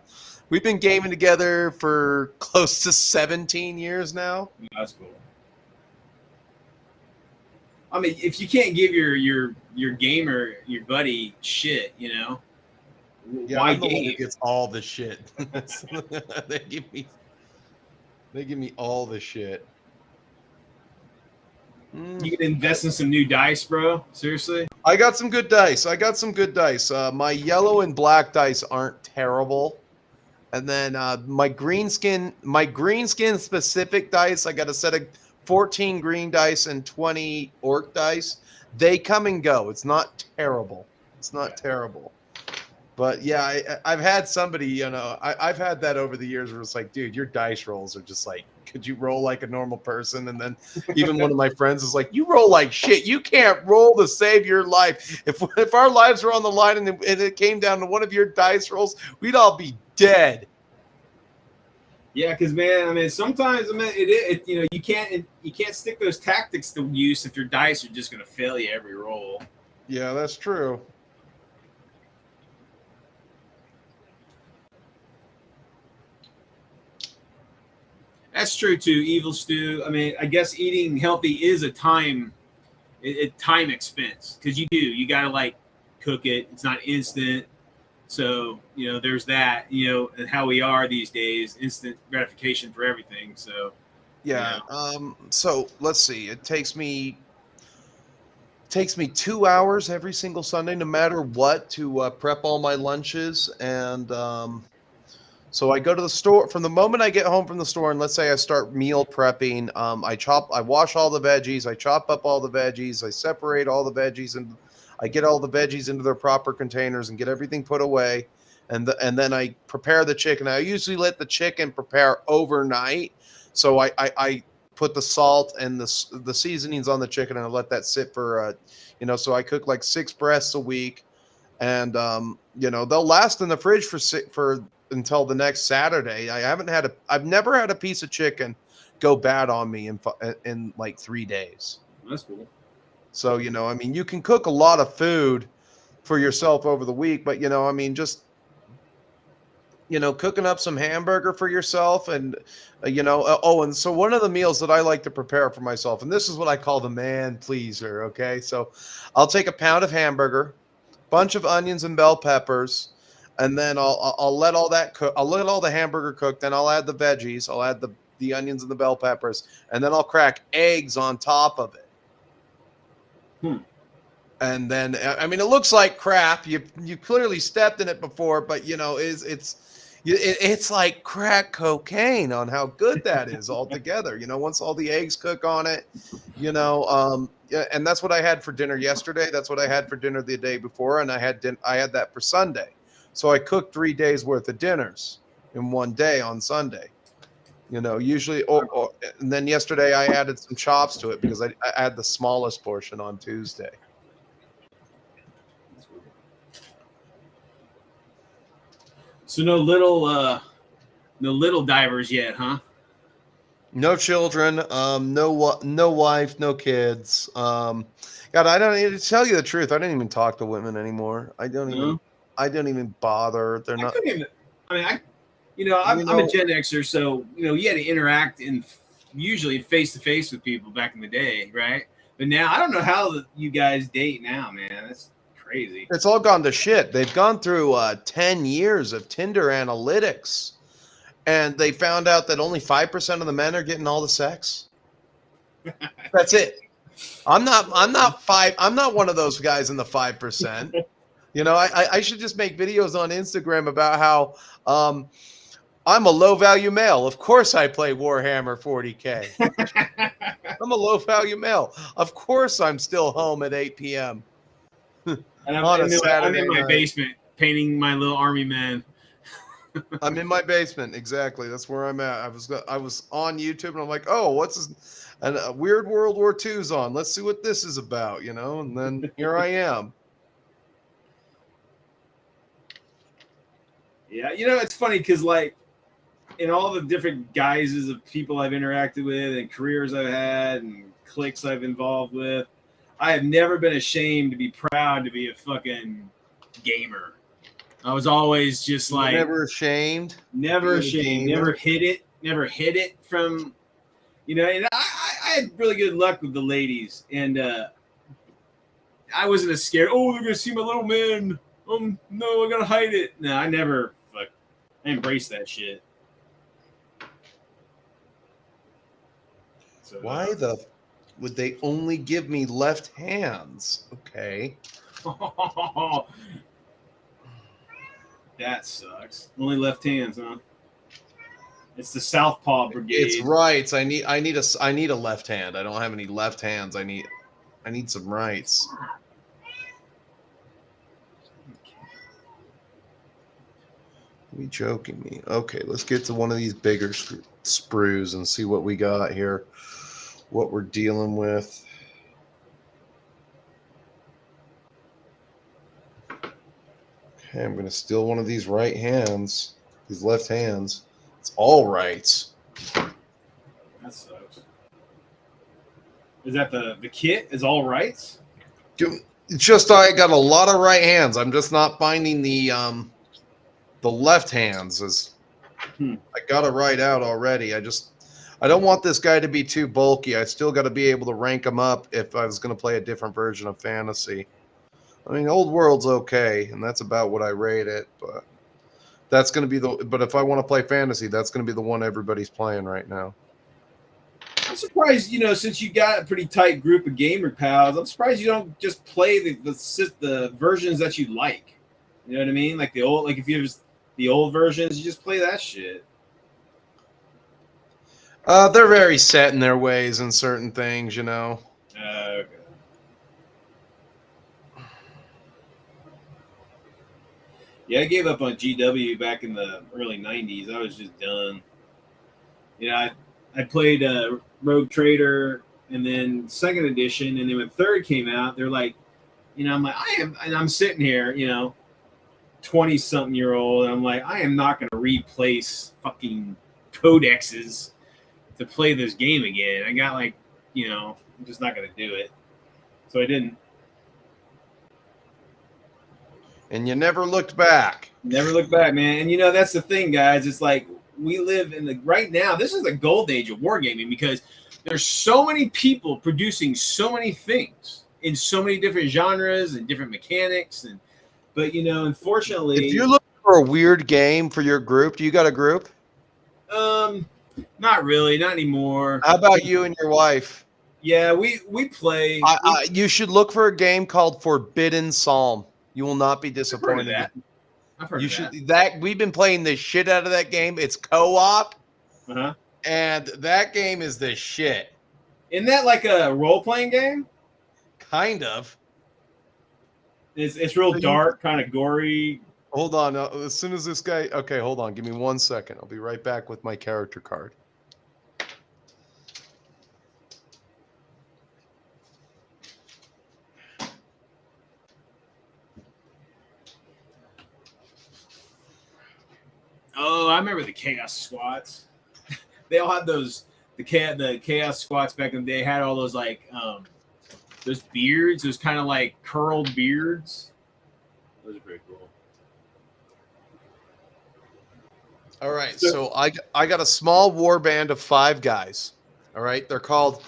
We've been gaming together for close to 17 years now. That's cool. I mean, if you can't give your gamer, your buddy, shit, you know, yeah, why I'm the one game? that gets all the shit. They give me all the shit. You can invest in some new dice, bro. Seriously. I got some good dice. My yellow and black dice aren't terrible. And then my green skin specific dice, I got a set of 14 green dice and 20 orc dice. They come and go. It's not terrible. But yeah, I've had somebody, you know, I've had that over the years where it's like, dude, your dice rolls are just like, could you roll like a normal person? And then even one of my friends is like, you roll like shit. You can't roll to save your life. If our lives were on the line and it came down to one of your dice rolls, we'd all be dead. Yeah, because man, I mean, sometimes it you know you can't stick those tactics to use if your dice are just gonna fail you every roll. Yeah, that's true. That's true too. Evil Stew. I mean, I guess eating healthy is a time expense because you gotta like cook it. It's not instant. So, you know, there's that, you know, and how we are these days, instant gratification for everything. So, yeah. You know. So let's see. It takes me 2 hours every single Sunday, no matter what, to prep all my lunches. And so I go to the store from the moment I get home from the store. And let's say I start meal prepping. I wash all the veggies. I chop up all the veggies. I separate all the veggies and I get all the veggies into their proper containers and get everything put away. And then I prepare the chicken. I usually let the chicken prepare overnight. So I put the salt and the seasonings on the chicken and I let that sit for, you know, so I cook like 6 breasts a week. And, you know, they'll last in the fridge for until the next Saturday. I've never had a piece of chicken go bad on me in like 3 days. That's cool. So, you know, I mean, you can cook a lot of food for yourself over the week, but, you know, I mean, just, you know, cooking up some hamburger for yourself and, you know, and so one of the meals that I like to prepare for myself, and this is what I call the man pleaser. Okay. So I'll take a pound of hamburger, bunch of onions and bell peppers, and then I'll let all that cook. I'll let all the hamburger cook. Then I'll add the veggies. I'll add the onions and the bell peppers, and then I'll crack eggs on top of it. And then, I mean, it looks like crap. You clearly stepped in it before, but you know, it's like crack cocaine on how good that is altogether. You know, once all the eggs cook on it, you know, and that's what I had for dinner yesterday. That's what I had for dinner the day before, and I had that for Sunday. So I cooked 3 days worth of dinners in one day on Sunday. You know, usually, and then yesterday I added some chops to it because I had the smallest portion on Tuesday. So no little divers yet, huh? No children, no wife, no kids. God, I don't even tell you the truth. I don't even talk to women anymore. I don't even bother. They're not. I'm a Gen Xer, so you know you had to interact usually face to face with people back in the day, right? But now I don't know how you guys date now, man. That's crazy. It's all gone to shit. They've gone through 10 years of Tinder analytics, and they found out that only 5% of the men are getting all the sex. That's it. I'm not one of those guys in the 5%. You know, I should just make videos on Instagram about how I'm a low value male. Of course I play Warhammer 40K. I'm a low value male. Of course I'm still home at 8 p.m. And I'm in my basement painting my little army men. I'm in my basement. Exactly. That's where I'm at. I was on YouTube and I'm like, oh, what's this? And a weird World War II's on. Let's see what this is about, you know? And then here I am. Yeah, you know, it's funny because like in all the different guises of people I've interacted with and careers I've had and cliques I've involved with, I have never been ashamed to be proud to be a fucking gamer. I was always just like Never ashamed. never ashamed, never hid it from, you know. And I had really good luck with the ladies, and I wasn't as scared. Oh, they're gonna see my little man. No, I gotta hide it. No, I never. Fuck, I embraced that shit. So, Why would they only give me left hands? Okay. That sucks. Only left hands, huh? It's the Southpaw Brigade. It's rights. I need a left hand. I don't have any left hands. I need some rights. Are you joking me? Okay, let's get to one of these bigger sprues and see what we got here. What we're dealing with. Okay, I'm going to steal one of these right hands. These left hands. It's all rights. That sucks. Is that the kit? Is all rights? It's just I got a lot of right hands. I'm just not finding the left hands. I got to write out already. I don't want this guy to be too bulky. I still got to be able to rank him up if I was going to play a different version of fantasy. I mean, Old World's okay, and that's about what I rate it. But that's going to be But if I want to play fantasy, that's going to be the one everybody's playing right now. I'm surprised, you know, since you got a pretty tight group of gamer pals. I'm surprised you don't just play the versions that you like. You know what I mean? Like if you have the old versions, you just play that shit. They're very set in their ways and certain things, you know. Okay. Yeah, I gave up on GW back in the early 90s. I was just done. You know, I played Rogue Trader and then second edition, and then when third came out, they're like, you know, I'm like, I'm sitting here, you know, 20-something-year-old, and I'm like, I am not going to replace fucking codexes to play this game again. I got like, you know, I'm just not going to do it. So I didn't. And you never looked back. Never look back, man. And you know, that's the thing, guys. It's like we live in right now, this is the gold age of wargaming because there's so many people producing so many things in so many different genres and different mechanics. But you know, unfortunately, if you're looking for a weird game for your group, do you got a group? Not really, not anymore. How about you and your wife? Yeah, we play. You should look for a game called Forbidden Psalm. You will not be disappointed. I've heard of that. We've been playing the shit out of that game. It's co-op, and that game is the shit. Isn't that like a role-playing game? Kind of. It's real dark, kind of gory. Hold on. As soon as this guy... Okay, hold on. Give me 1 second. I'll be right back with my character card. Oh, I remember the Chaos Squats. They all had the Chaos Squats back in the day had all those like those beards, those kind of like curled beards. Those are pretty cool. All right, so I got a small war band of 5 guys. All right, they're called,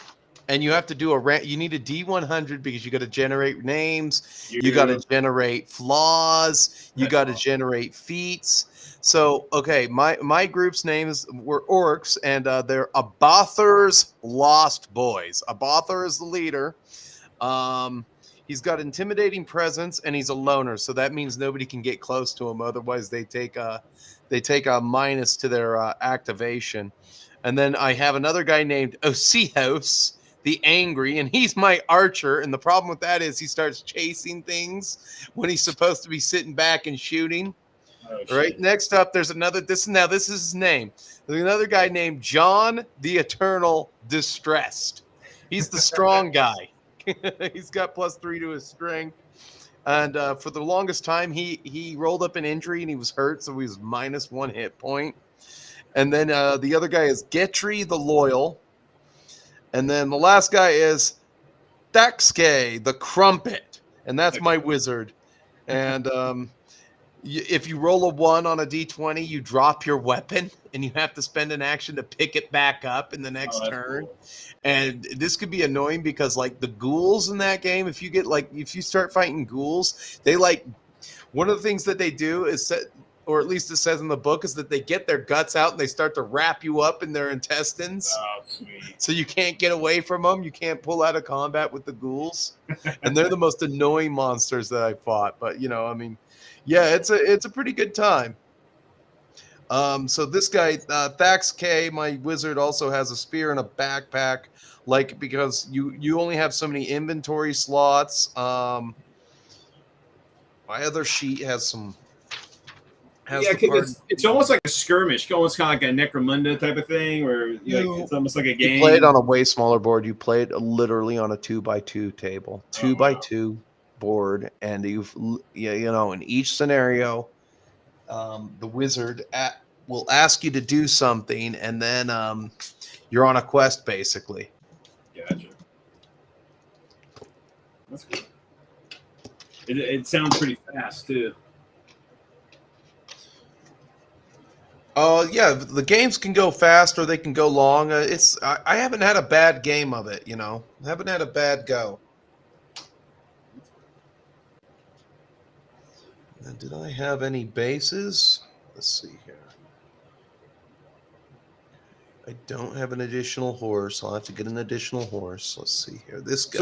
and you have to do you need a D100 because you got to generate names, you got to generate flaws, you got to generate feats. So, okay, my group's names were Orcs, and they're Abathar's Lost Boys. Abathar is the leader. He's got intimidating presence, and he's a loner, so that means nobody can get close to him. Otherwise, they take a minus to their activation. And then I have another guy named Osios, the Angry, and he's my archer. And the problem with that is he starts chasing things when he's supposed to be sitting back and shooting. Oh, Right. shit. Next up, there's another. This is his name. There's another guy named John the Eternal Distressed. He's the strong guy. He's got +3 to his strength. And for the longest time, he rolled up an injury and he was hurt, so he was -1 hit point. And then the other guy is Getry the Loyal. And then the last guy is Thaxke the Crumpet. And that's my wizard. And if you roll a 1 on a d20, you drop your weapon and you have to spend an action to pick it back up in the next turn. Cool. And this could be annoying because like the ghouls in that game, if you start fighting ghouls, they like one of the things that they do is or at least it says in the book, is that they get their guts out and they start to wrap you up in their intestines. Oh, sweet. So you can't get away from them. You can't pull out of combat with the ghouls. And they're the most annoying monsters that I fought. But, I mean, yeah, it's a pretty good time. So this guy, Thax K, my wizard, also has a spear and a backpack, because you only have so many inventory slots. My other sheet has some. Because it's almost like a skirmish, almost kind of like a Necromunda type of thing, where it's almost like a game. You played on a way smaller board. You played literally on a 2x2 table, 2x2 board, and in each scenario, the wizard will ask you to do something, and then you're on a quest, basically. Gotcha. That's cool. It sounds pretty fast too. Yeah, the games can go fast or they can go long. I haven't had a bad game of it, I haven't had a bad go. And did I have any bases? Let's see here. I don't have an additional horse. I'll have to get an additional horse. Let's see here. This guy.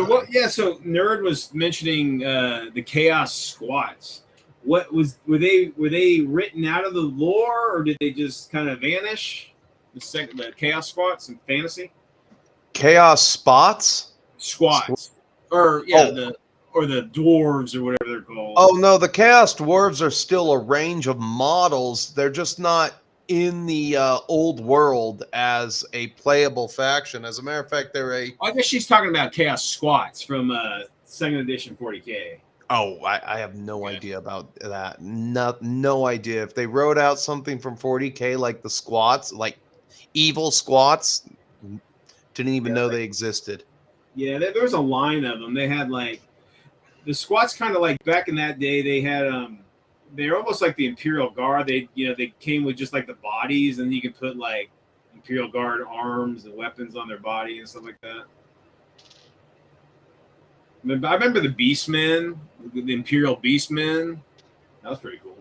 So Nerd was mentioning the Chaos Squats. Were they written out of the lore, or did they just kind of vanish? The Chaos Squats in fantasy. Chaos Spots. Squats, the dwarves or whatever they're called. Oh no, the Chaos Dwarves are still a range of models. They're just not in the old world as a playable faction. As a matter of fact, I guess she's talking about Chaos Squats from 2nd edition 40K. Oh, I have no idea about that. No idea. If they wrote out something from 40K like the squats, like evil squats, didn't even know they existed. Yeah, there was a line of them. They had like the squats, kind of like back in that day. They had they're almost like the Imperial Guard. They came with just like the bodies, and you could put like Imperial Guard arms and weapons on their body and stuff like that. I remember the Beastmen, the Imperial Beastmen. That was pretty cool.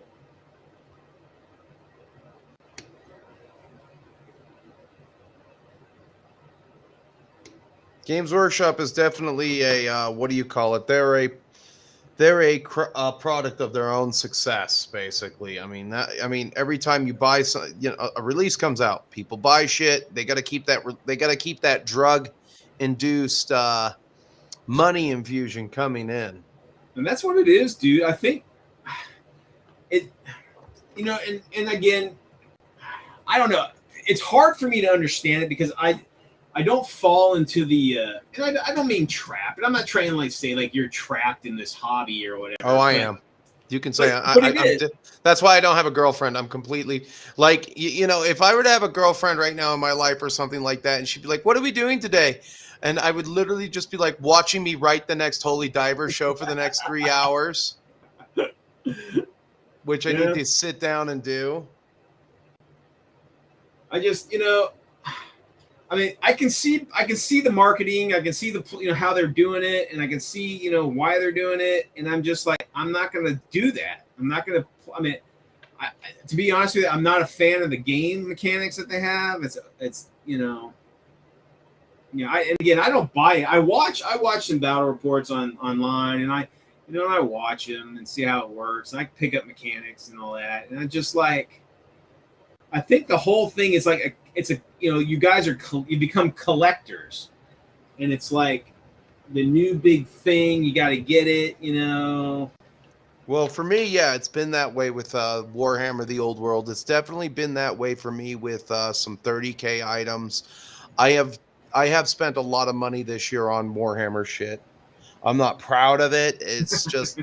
Games Workshop is definitely a what do you call it? They're a product of their own success, basically. I mean, every time you buy a release comes out, people buy shit. They got to keep that. They got to keep that drug-induced money infusion coming in. And that's what it is, dude. I think it, and again, I don't know. It's hard for me to understand it because I don't fall into the, and I don't mean trap, and I'm not trying to say you're trapped in this hobby or whatever. Oh, I am. You can say that's why I don't have a girlfriend. I'm completely if I were to have a girlfriend right now in my life or something like that, and she'd be like, "What are we doing today?" And I would literally just be like watching me write the next Holy Diver show for the next 3 hours, which I need to sit down and do. I just, I can see the marketing. I can see the, how they're doing it, and I can see, why they're doing it. And I'm just like, I'm not going to do that. I'm not going to, to be honest with you, I'm not a fan of the game mechanics that they have. It's I don't buy it. I watch some battle reports online, and I watch them and see how it works, and I pick up mechanics and all that, and I just like, I think the whole thing is like you guys you become collectors, and it's like the new big thing. You got to get it, Well, for me, yeah, it's been that way with Warhammer: The Old World. It's definitely been that way for me with some 30K items. I have I have spent a lot of money this year on Warhammer shit. I'm not proud of it. It's just,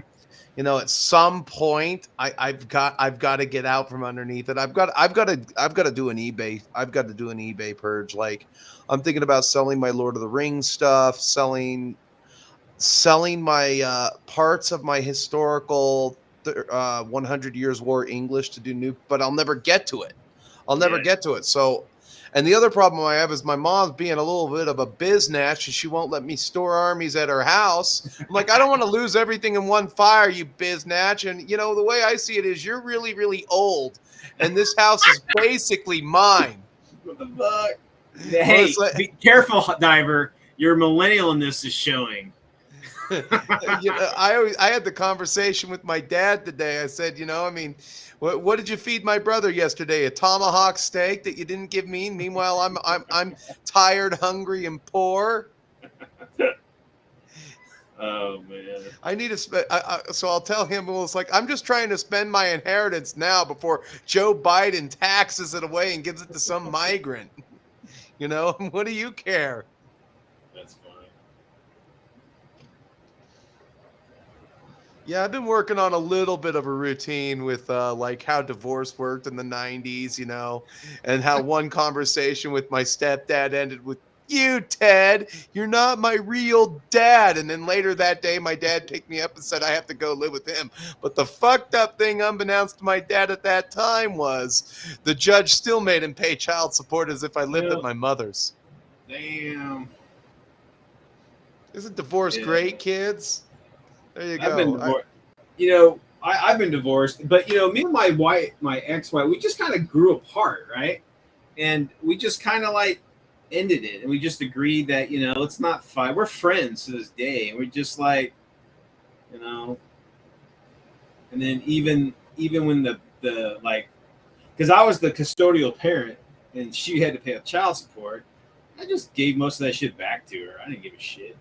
at some point I've got to get out from underneath it. I've got to do an eBay. I've got to do an eBay purge. Like, I'm thinking about selling my Lord of the Rings stuff, selling my parts of my historical 100 years war English to do new, but I'll never get to it. I'll never Yeah. get to it. So, and the other problem I have is my mom's being a little bit of a biznatch and she won't let me store armies at her house. I'm like, I don't want to lose everything in one fire, you biznatch. And the way I see it is you're really, really old and this house is basically mine. What the fuck? Well, Hey, it's like- be careful, Diver. Your millennialness is showing. I had the conversation with my dad today. I said, what did you feed my brother yesterday? A tomahawk steak that you didn't give me. Meanwhile, I'm tired, hungry, and poor. Oh man. I need to spend. So I'll tell him. Well, it's like I'm just trying to spend my inheritance now before Joe Biden taxes it away and gives it to some migrant. What do you care? That's funny. Yeah, I've been working on a little bit of a routine with like how divorce worked in the 90s, and how one conversation with my stepdad ended with, "You, Ted, you're not my real dad." And then later that day, my dad picked me up and said I have to go live with him. But the fucked up thing, unbeknownst to my dad at that time, was the judge still made him pay child support as if I lived at my mother's. Damn. Isn't divorce great, kids? There you go. I've been divorced. I've been divorced, but me and my ex-wife, we just kind of grew apart, right? And we just kind of like ended it, and we just agreed that let's not fight. We're friends to this day, and we're just like, and then even when the like, because I was the custodial parent, and she had to pay up child support, I just gave most of that shit back to her. I didn't give a shit.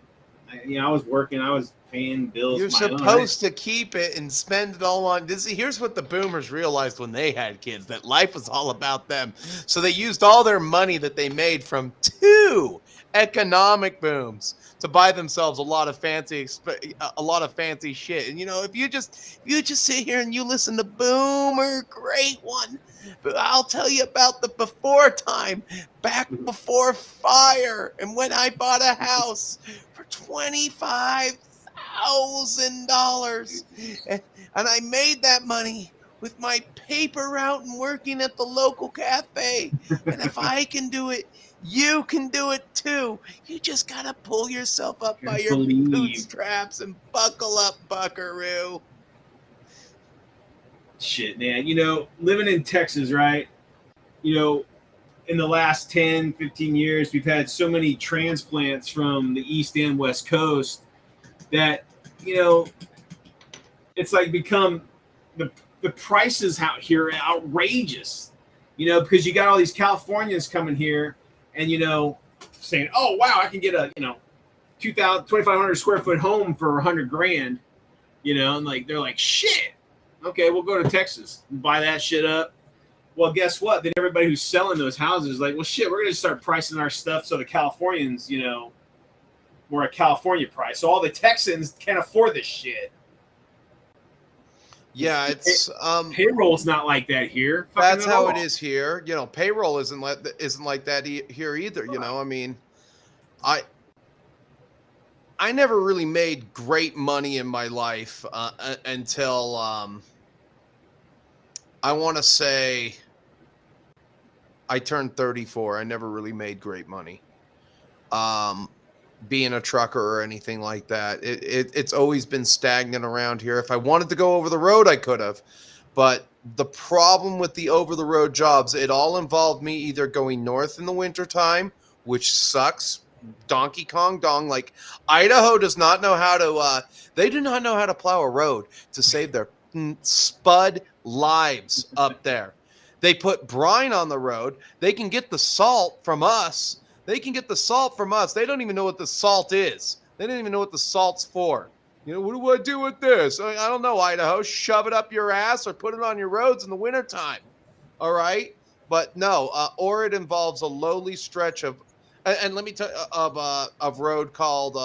I was working, I was paying bills. You're supposed to keep it and spend it all on Disney. Here's what the boomers realized when they had kids, that life was all about them. So they used all their money that they made from 2 economic booms to buy themselves a lot of fancy shit. And if you just sit here and you listen to Boomer, great one. But I'll tell you about the before time, back before fire, and when I bought a house for $25,000, and I made that money with my paper route and working at the local cafe. And if I can do it, you can do it too. You just gotta pull yourself up by your bootstraps and buckle up, buckaroo. Shit, man. Living in Texas, right? In the last 10, 15 years, we've had so many transplants from the East and West Coast that, it's like become the prices out here are outrageous, because you got all these Californians coming here and, saying, "Oh, wow, I can get a, 2,500 square foot home for $100,000, and like, they're like, shit. Okay, we'll go to Texas and buy that shit up." Well, guess what? Then everybody who's selling those houses is like, well, shit, we're going to start pricing our stuff so the Californians, we're a California price. So all the Texans can't afford this shit. Yeah, it's payroll's not like that here. That's how it is here. Payroll isn't like that here either. I mean, I never really made great money in my life until I want to say I turned 34. I never really made great money. Being a trucker or anything like that. It's always been stagnant around here. If I wanted to go over the road, I could have. But the problem with the over-the-road jobs, it all involved me either going north in the wintertime, which sucks. Donkey Kong Dong. Like, Idaho does not know how to, they do not know how to plow a road to save their spud lives up there. They put brine on the road. They can get the salt from us. They don't even know what the salt is. They don't even know what the salt's for. You know, what do I do with this? I don't know, Idaho. Shove it up your ass or put it on your roads in the wintertime. All right. But no, or it involves a lowly stretch of, and let me tell you, of road called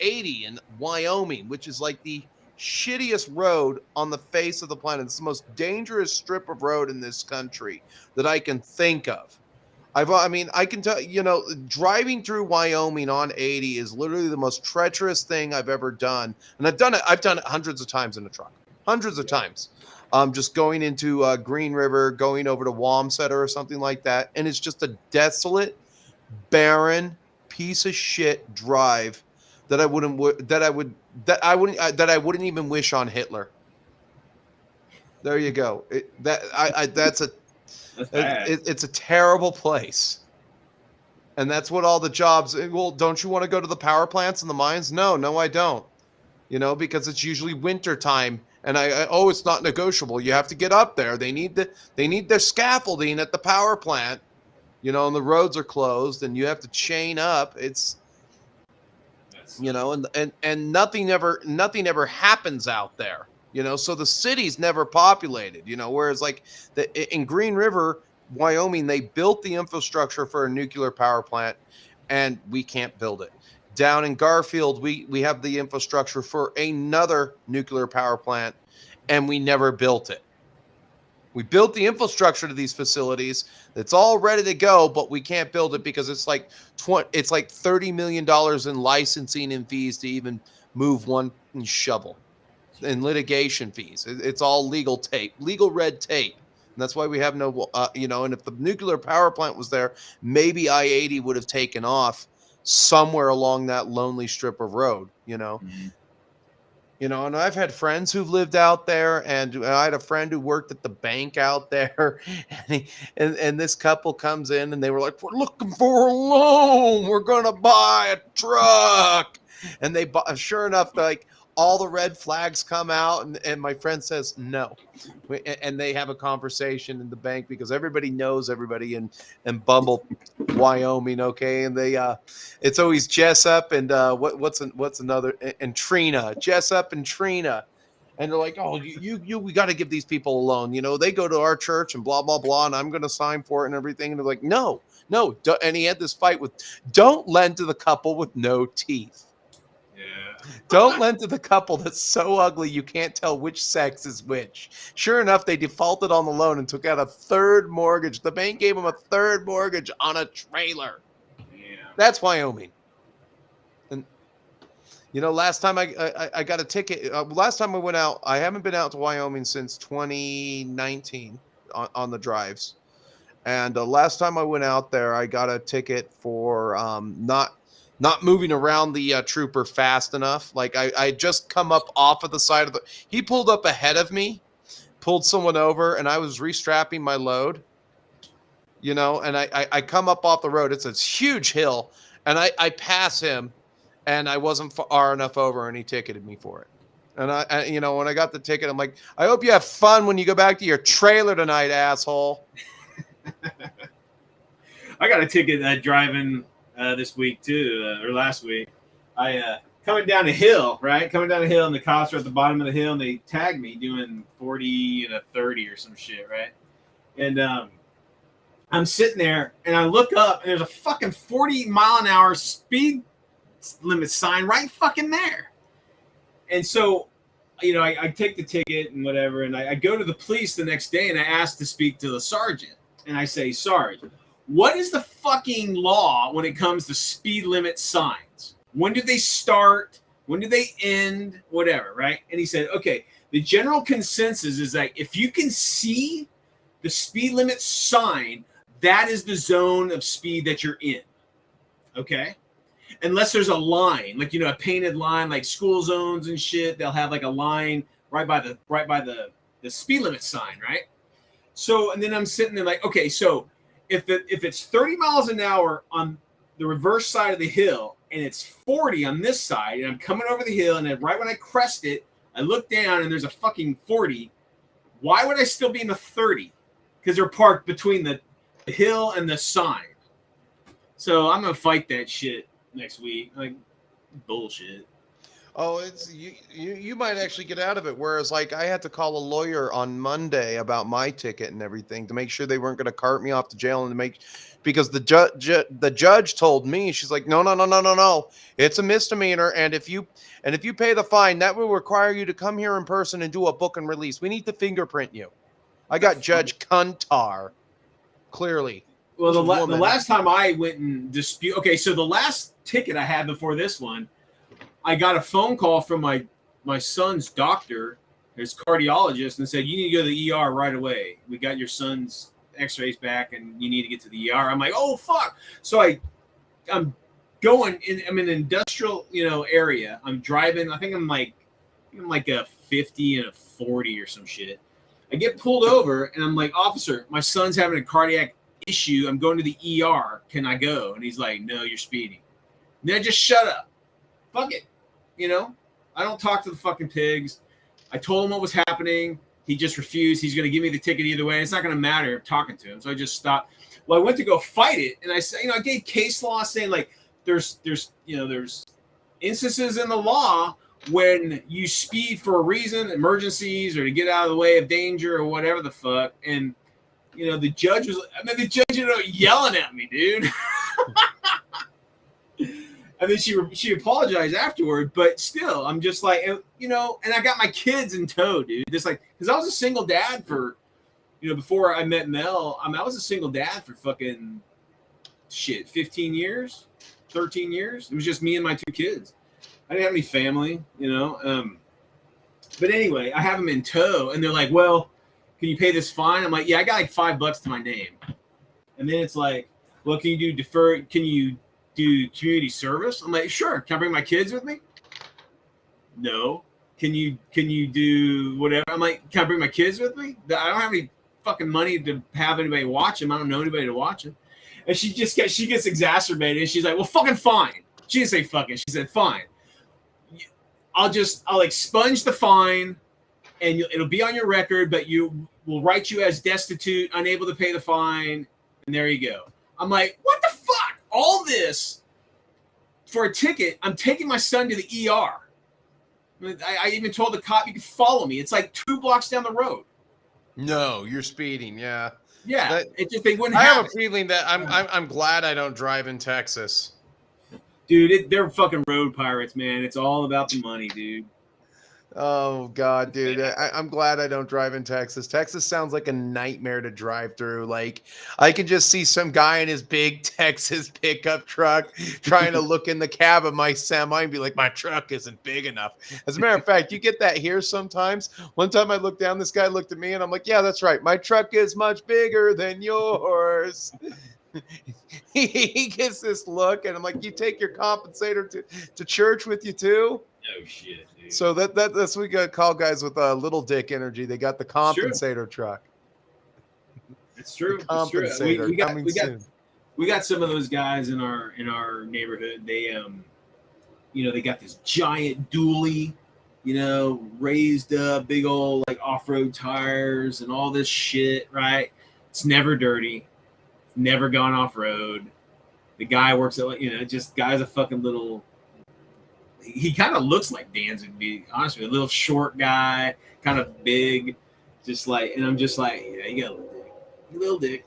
80 in Wyoming, which is like the shittiest road on the face of the planet. It's the most dangerous strip of road in this country that I can think of. I mean, I can tell you know, driving through Wyoming on 80 is literally the most treacherous thing I've ever done, and I've done it. I've done it hundreds of times in a truck, hundreds of times. Just going into Green River, going over to Wamsutter or something like that, and it's just a desolate, barren piece of shit drive that I wouldn't that I wouldn't even wish on Hitler. There you go. That's bad. it's a terrible place. And that's what all the jobs. Well, don't you want to go to the power plants and the mines? No, I don't. You know, because it's usually winter time, and oh, it's not negotiable. You have to get up there. They need their scaffolding at the power plant. You know, and the roads are closed, and you have to chain up. It's you know, and nothing ever happens out there. You know, so the city's never populated. You know, whereas like in Green River, Wyoming, they built the infrastructure for a nuclear power plant, and we can't build it. Down in Garfield, we have the infrastructure for another nuclear power plant, and we never built it. We built the infrastructure to these facilities. It's all ready to go, but we can't build it because it's like $30 million in licensing and fees to even move one shovel, and litigation fees. It's all legal red tape. And that's why we have no, you know, and if the nuclear power plant was there, maybe I-80 would have taken off somewhere along that lonely strip of road, you know. Mm-hmm. You know, and I've had friends who've lived out there, and I had a friend who worked at the bank out there, and this couple comes in, and they were like, "We're looking for a loan. We're gonna buy a truck," and they bought. Sure enough, like all the red flags come out, and my friend says no, and they have a conversation in the bank because everybody knows everybody in Bumble, Wyoming, okay, and they it's always Jessup and what's another, and Trina, Jessup and Trina. And they're like, oh, we got to give these people a loan. You know, they go to our church and blah, blah, blah, and I'm going to sign for it and everything. And they're like, no. And he had this fight with, don't lend to the couple with no teeth. Yeah. Don't lend to the couple that's so ugly you can't tell which sex is which. Sure enough, they defaulted on the loan and took out a third mortgage. The bank gave them a third mortgage on a trailer. Yeah. That's Wyoming. And you know, last time I got a ticket. Last time I went out, I haven't been out to Wyoming since 2019 on the drives. And last time I went out there, I got a ticket for not moving around the trooper fast enough. Like I just come up off of the side of the. He pulled up ahead of me, pulled someone over, and I was restrapping my load. You know, and I come up off the road. It's a huge hill, and I pass him, and I wasn't far enough over, and he ticketed me for it. And I you know, when I got the ticket, I'm like, I hope you have fun when you go back to your trailer tonight, asshole. I got a ticket driving this week too, or last week. I coming down a hill, right? Coming down a hill, and the cops are at the bottom of the hill, and they tagged me doing 40 and a 30 or some shit, right? And I'm sitting there, and I look up, and there's a fucking 40-mile-an-hour speed limit sign right fucking there. And so, you know, I take the ticket and whatever, and I go to the police the next day, and I ask to speak to the sergeant. And I say, Sarge, what is the fucking law when it comes to speed limit signs? When do they start? When do they end? Whatever, right? And he said, okay, the general consensus is that if you can see the speed limit sign, that is the zone of speed that you're in. Okay? Unless there's a line, like, you know, a painted line, like school zones and shit, they'll have like a line right by the speed limit sign, right? So, and then I'm sitting there like, okay, so if it's 30 miles an hour on the reverse side of the hill and it's 40 on this side, and I'm coming over the hill, and then right when I crest it, I look down and there's a fucking 40, why would I still be in the 30? Because they're parked between the hill and the sign. So I'm going to fight that shit next week. Like, bullshit. Oh, it's you might actually get out of it. Whereas, like, I had to call a lawyer on Monday about my ticket and everything to make sure they weren't going to cart me off to jail and to make because the judge told me, she's like, no, no, no, no, no, no, it's a misdemeanor, and if you pay the fine, that will require you to come here in person and do a book and release. We need to fingerprint you. I got Judge Kuntar clearly. Well, This the woman. last time I went and dispute. Okay, so the last ticket I had before this one, I got a phone call from my son's doctor, his cardiologist, and said, you need to go to the ER right away. We got your son's x-rays back and you need to get to the ER. I'm like, oh fuck. So I'm going in, I'm in an industrial, area. I'm driving, I think I'm like a 50 and a 40 or some shit. I get pulled over and I'm like, officer, my son's having a cardiac issue. I'm going to the ER. Can I go? And he's like, no, you're speeding. And then I just shut up. Fuck it. I don't talk to the fucking pigs. I told him what was happening. He just refused. He's going to give me the ticket either way. It's not going to matter talking to him. So I just stopped. Well, I went to go fight it. And I said, I gave case law saying like, there's instances in the law when you speed for a reason, emergencies, or to get out of the way of danger or whatever the fuck. And, the judge was, yelling at me, dude. And then she apologized afterward, but still, I'm just like, and I got my kids in tow, dude. Just like, because I was a single dad for, before I met Mel, I was a single dad for fucking 15 years, 13 years. It was just me and my two kids. I didn't have any family, But anyway, I have them in tow, and they're like, well, can you pay this fine? I'm like, yeah, I got like $5 to my name. And then it's like, well, can you do community service? I'm like, sure. Can I bring my kids with me? No. Can you do whatever? I'm like, can I bring my kids with me? I don't have any fucking money to have anybody watch them. I don't know anybody to watch them. And she gets exacerbated. And she's like, well, fucking fine. She didn't say fucking. She said, fine. I'll expunge the fine and it'll be on your record, but we'll write you as destitute, unable to pay the fine. And there you go. I'm like, what the fuck? All this for a ticket. I'm taking my son to the ER. I even told the cop, you can follow me. It's like 2 blocks down the road. No, you're speeding. Yeah. Yeah. It's just they wouldn't. I have a feeling that I'm glad I don't drive in Texas. Dude, they're fucking road pirates, man. It's all about the money, dude. Oh God, dude! I'm glad I don't drive in Texas. Texas sounds like a nightmare to drive through. Like I could just see some guy in his big Texas pickup truck trying to look in the cab of my semi and be like, "My truck isn't big enough." As a matter of fact, you get that here sometimes. One time I looked down, this guy looked at me, and I'm like, "Yeah, that's right. My truck is much bigger than yours." He gets this look, and I'm like, "You take your compensator to church with you too?" Oh shit, dude. So that's what we got call guys with little dick energy. They got the compensator truck. It's true. It's true. We got some of those guys in our neighborhood. They they got this giant dually, raised up, big old like off-road tires and all this shit, right? It's never dirty. It's never gone off-road. The guy works at just guy's a fucking little. He kind of looks like Danzig, to be honest with you. A little short guy, kind of big, just like, and I'm just like, yeah, you got a little dick.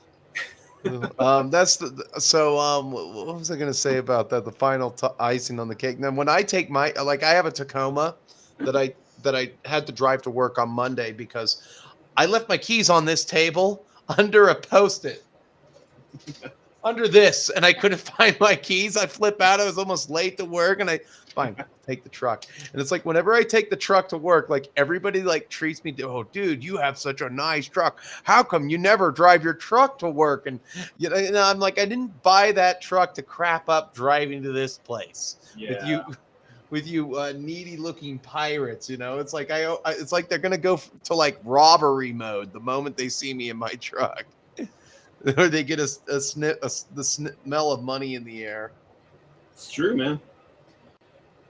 What was I gonna say about that? The final icing on the cake. Now, when I take I have a Tacoma that I had to drive to work on Monday because I left my keys on this table under a Post-it. Under this, and I couldn't find my keys. I flip out. I was almost late to work, and fine, take the truck. And it's like whenever I take the truck to work, like everybody like treats me. Oh, dude, you have such a nice truck. How come you never drive your truck to work? And I'm like, I didn't buy that truck to crap up driving to this place with you needy looking pirates. It's like it's like they're gonna go to like robbery mode the moment they see me in my truck. Or they get the smell of money in the air. It's true, man.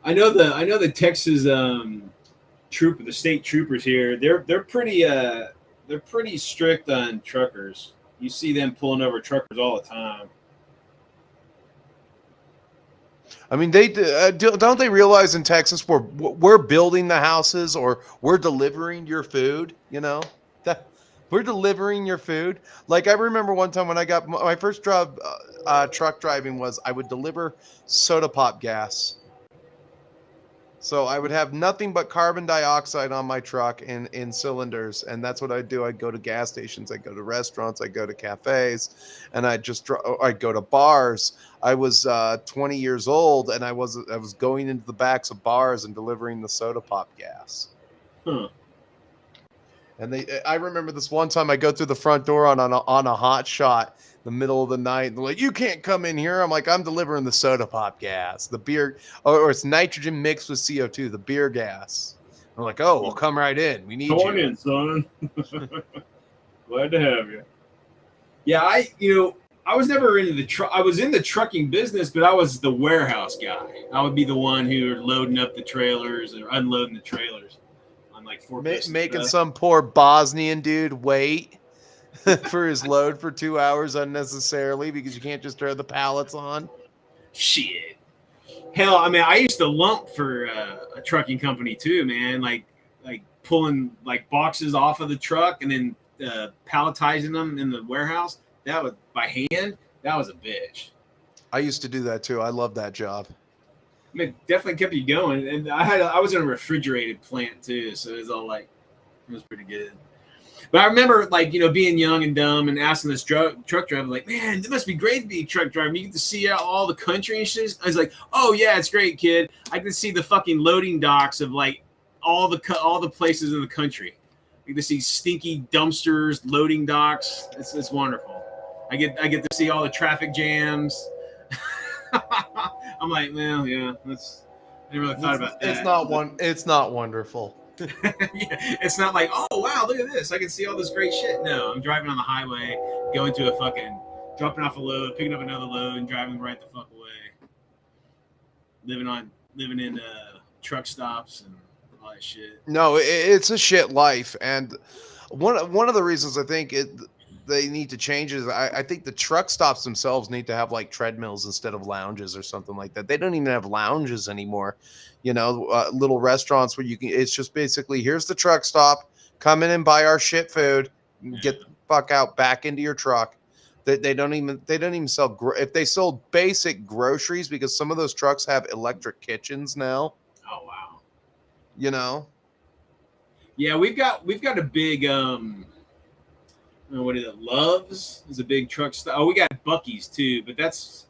I know the Texas the state troopers here. They're pretty strict on truckers. You see them pulling over truckers all the time. I mean, don't they realize in Texas we're building the houses or we're delivering your food? You know that we're delivering your food. Like I remember one time when I got my first job, truck driving was I would deliver soda pop gas. So I would have nothing but carbon dioxide on my truck in cylinders, and that's what I'd do. I'd go to gas stations, I'd go to restaurants, I'd go to cafes, and I'd go to bars. I was 20 years old, and I was going into the backs of bars and delivering the soda pop gas. Huh. And I remember this one time I go through the front door on a hot shot in the middle of the night. And they're like, "You can't come in here." I'm like, "I'm delivering the soda pop gas, the beer, or it's nitrogen mixed with CO2, the beer gas." I'm like, "Oh, well, come right in. We need Come on you." in, son. Glad to have you. Yeah, I was never into the truck. I was in the trucking business, but I was the warehouse guy. I would be the one who were loading up the trailers or unloading the trailers. Like making some poor Bosnian dude wait for his load for 2 hours unnecessarily because you can't just throw the pallets on. Shit. Hell, I mean, I used to lump for a trucking company too, man. Like pulling like boxes off of the truck and then palletizing them in the warehouse. That was by hand. That was a bitch. I used to do that too. I love that job. I mean, it definitely kept you going, and I was in a refrigerated plant too, so it was all like it was pretty good. But I remember being young and dumb and asking this truck driver like, "Man, it must be great to be a truck driver. You get to see all the country and shit." I was like, "Oh yeah, it's great, kid. I can see the fucking loading docks of like all the places in the country. You get to see stinky dumpsters, loading docks. It's wonderful. I get to see all the traffic jams." I'm like, well, yeah, I never really thought about that. It's not wonderful. Yeah, it's not like, oh wow, look at this. I can see all this great shit. No, I'm driving on the highway, going to dropping off a load, picking up another load, and driving right the fuck away. Living in truck stops and all that shit. No, it's a shit life, and one of the reasons I think they need to change is I think the truck stops themselves need to have like treadmills instead of lounges or something like that. They don't even have lounges anymore. Little restaurants where you can. It's just basically here's the truck stop. Come in and buy our shit food. Get the fuck out back into your truck. They don't even sell. If they sold basic groceries, because some of those trucks have electric kitchens now. Oh wow. Yeah, we've got a big what is it? Love's is a big truck stop. Oh, we got Buc-ee's too, but that's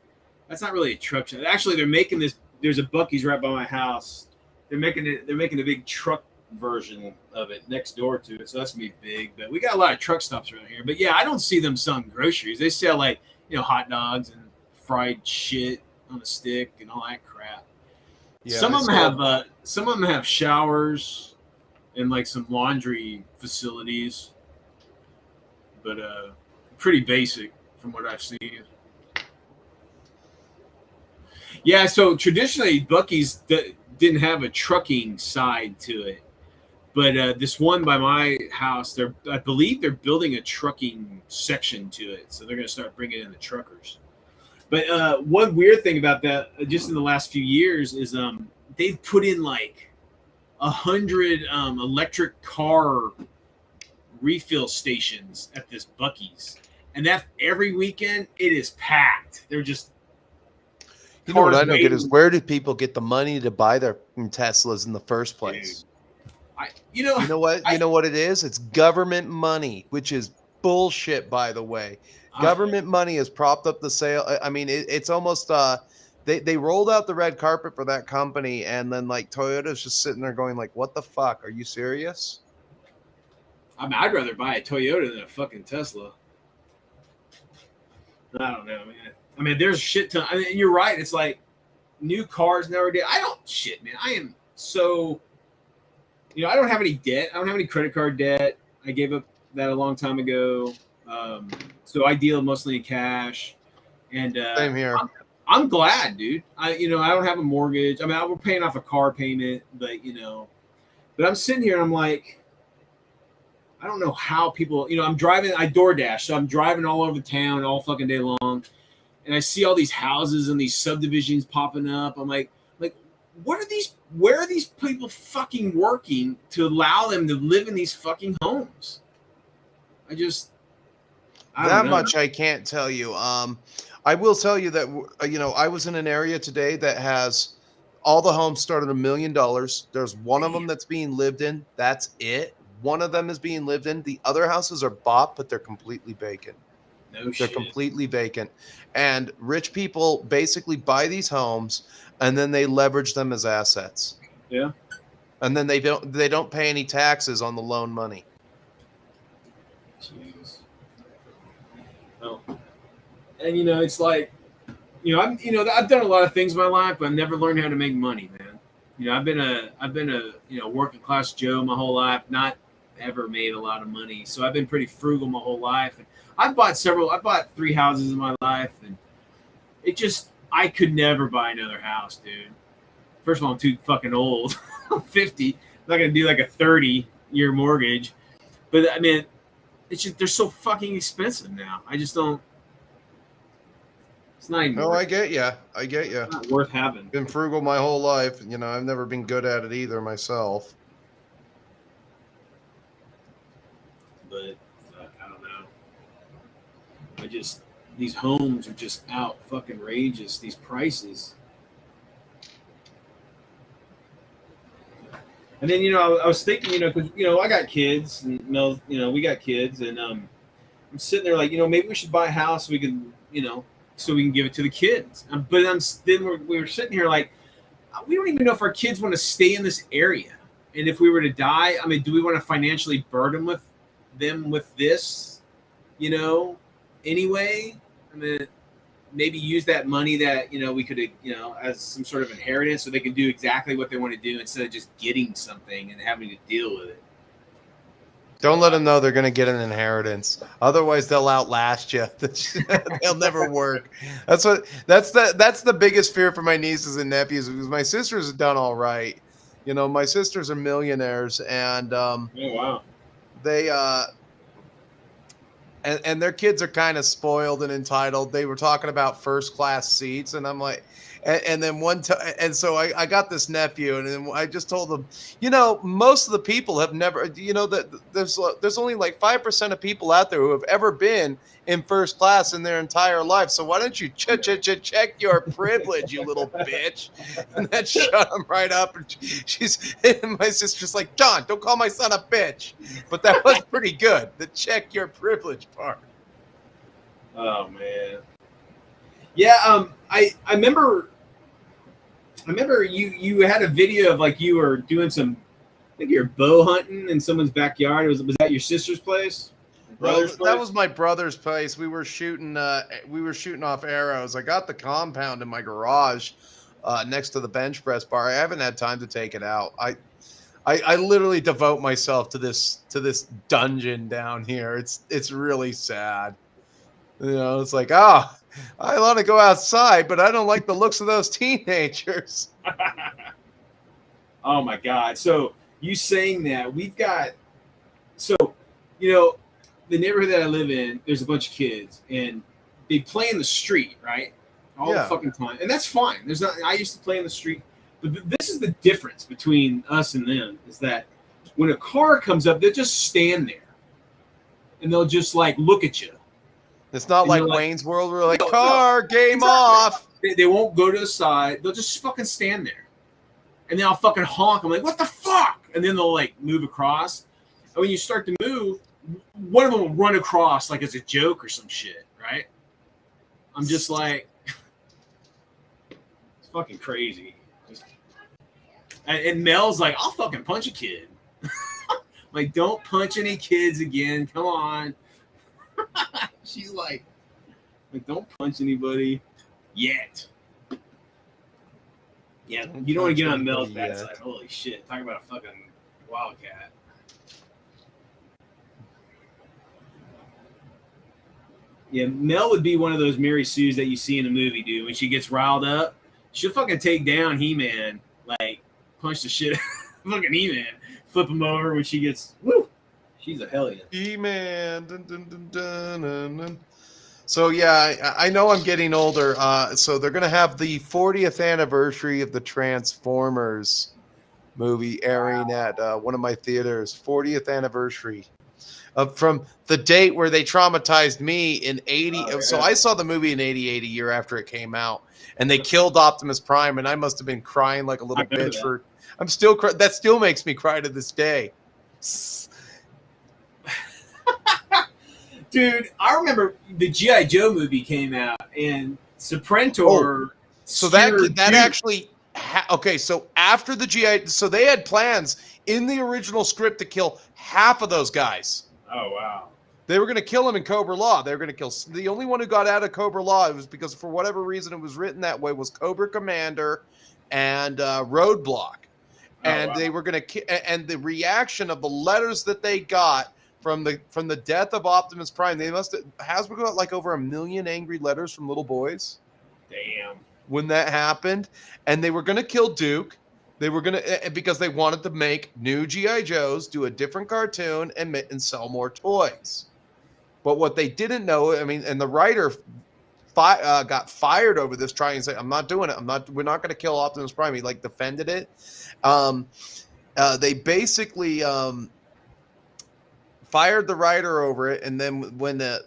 not really a truck stop. Actually, they're making this. There's a Buc-ee's right by my house. They're making a big truck version of it next door to it, so that's gonna be big. But we got a lot of truck stops around here. But yeah, I don't see them selling groceries. They sell like hot dogs and fried shit on a stick and all that crap. Yeah, some of them have showers and like some laundry facilities. But pretty basic from what I've seen. Yeah, so traditionally Buc-ee's didn't have a trucking side to it, but this one by my house, I believe they're building a trucking section to it, so they're going to start bringing in the truckers. But one weird thing about that, just in the last few years, is they've put in like 100 electric car refill stations at this Buc-ee's, and that every weekend it is packed. They're just what I don't get is where did people get the money to buy their Teslas in the first place? Dude, you know what it is? It's government money, which is bullshit, by the way. Government money has propped up the sale. I mean, it's almost they rolled out the red carpet for that company, and then like Toyota's just sitting there going like, "What the fuck? Are you serious?" I mean, I'd rather buy a Toyota than a fucking Tesla. I don't know, man. I mean, there's shit ton. I mean, and you're right. It's like new cars nowadays. Man. I am so, I don't have any debt. I don't have any credit card debt. I gave up that a long time ago. So I deal mostly in cash. And same here. I'm glad, dude. I don't have a mortgage. I mean, we're paying off a car payment, but but I'm sitting here and I'm like, I don't know how people, I DoorDash, so I'm driving all over the town all fucking day long. and I see all these houses and these subdivisions popping up. I'm like, what are these? Where are these people fucking working to allow them to live in these fucking homes? I That don't know. much I can't tell you. I will tell you that I was in an area today that has all the homes start at $1 million. There's one of them that's being lived in. That's it. One of them is being lived in. The other houses are bought, but they're completely vacant. No They're shit. completely vacant. And rich people basically buy these homes and then they leverage them as assets. Yeah. And then they don't pay any taxes on the loan money. Jeez. Oh. And it's like, I've done a lot of things in my life, but I've never learned how to make money, man. I've been a working class Joe my whole life, not ever made a lot of money. So I've been pretty frugal my whole life. And I bought 3 houses in my life, and I could never buy another house, dude. First of all, I'm too fucking old. I'm 50. I'm not gonna do like a 30-year mortgage. But I mean, it's just they're so fucking expensive now. I just don't. It's not even. No, I get you. It's not worth having. Been frugal my whole life. I've never been good at it either myself. But I don't know. These homes are just out fucking outrageous. These prices. And then I was thinking, because I got kids, and Mel, we got kids, and I'm sitting there like, maybe we should buy a house so we can, so we can give it to the kids. But we were sitting here like, we don't even know if our kids want to stay in this area, and if we were to die, I mean, do we want to financially burden them with this, anyway? I mean, maybe use that money that we could as some sort of inheritance, so they can do exactly what they want to do instead of just getting something and having to deal with it. Don't let them know they're going to get an inheritance. Otherwise, they'll outlast you. They'll never work. That's the biggest fear for my nieces and nephews, because my sisters have done all right. My sisters are millionaires, and Oh wow, they and their kids are kind of spoiled and entitled. They were talking about first class seats, and I'm like, and then one time, and so I got this nephew, and then I just told him, most of the people have never, that there's only like 5% of people out there who have ever been in first class in their entire life. So why don't you check your privilege, you little bitch? And that shut him right up. And my sister's like, John, don't call my son a bitch. But that was pretty good. The check your privilege part. Oh man. Yeah, I remember you had a video of like you were doing some, I think you're bow hunting in someone's backyard. Was that your sister's place? Well, that was my brother's place. We were shooting off arrows. I got the compound in my garage next to the bench press bar. I haven't had time to take it out. I literally devote myself to this dungeon down here. It's really sad. It's like, I want to go outside, but I don't like the looks of those teenagers. Oh my God. So you saying that the neighborhood that I live in, there's a bunch of kids and they play in the street, right? All the fucking time. And that's fine. I used to play in the street, but this is the difference between us and them, is that when a car comes up, they'll just stand there and they'll just like look at you. It's not like Wayne's World where like, car, game off. They won't go to the side. They'll just fucking stand there. And then I'll fucking honk. I'm like, what the fuck? And then they'll like move across. And when you start to move, one of them will run across like it's a joke or some shit, right? I'm just like, it's fucking crazy. And Mel's like, I'll fucking punch a kid. Like, don't punch any kids again. Come on. She's like, don't punch anybody yet. Yeah, you don't want to get on Mel's bad side. Holy shit. Talk about a fucking wildcat. Yeah, Mel would be one of those Mary Sues that you see in a movie, dude. When she gets riled up, she'll fucking take down He-Man, like punch the shit out of fucking He-Man, flip him over when she gets, woo, she's a hellion. He-Man. Dun, dun, dun, dun, dun, dun. So yeah, I know I'm getting older. So they're gonna have the 40th anniversary of the Transformers movie airing at one of my theaters. 40th anniversary from the date where they traumatized me in 80. Oh, So yeah. I saw the movie in 88, a year after it came out, and they killed Optimus Prime, and I must have been crying like a little I remember bitch that. for. I'm still that still makes me cry to this day. Dude, I remember the G.I. Joe movie came out, and Serpentor. So skewered that Duke. actually okay. So after the GI, so they had plans in the original script to kill half of those guys. Oh wow. They were going to kill him in Cobra Law. They were going to kill the only one who got out of Cobra Law. It was because for whatever reason it was written that way was Cobra Commander and Roadblock, Oh and wow. they were going to and the reaction of the letters that they got from the death of Optimus Prime. They must have Hasbro got like over 1 million angry letters from little boys. Damn. When that happened, and they were going to kill Duke. They were going to because they wanted to make new GI Joes, do a different cartoon, and sell more toys. But what they didn't know, I mean, and the writer got fired over this, trying to say, "I'm not doing it. We're not going to kill Optimus Prime." He like defended it. They basically fired the writer over it, and then when the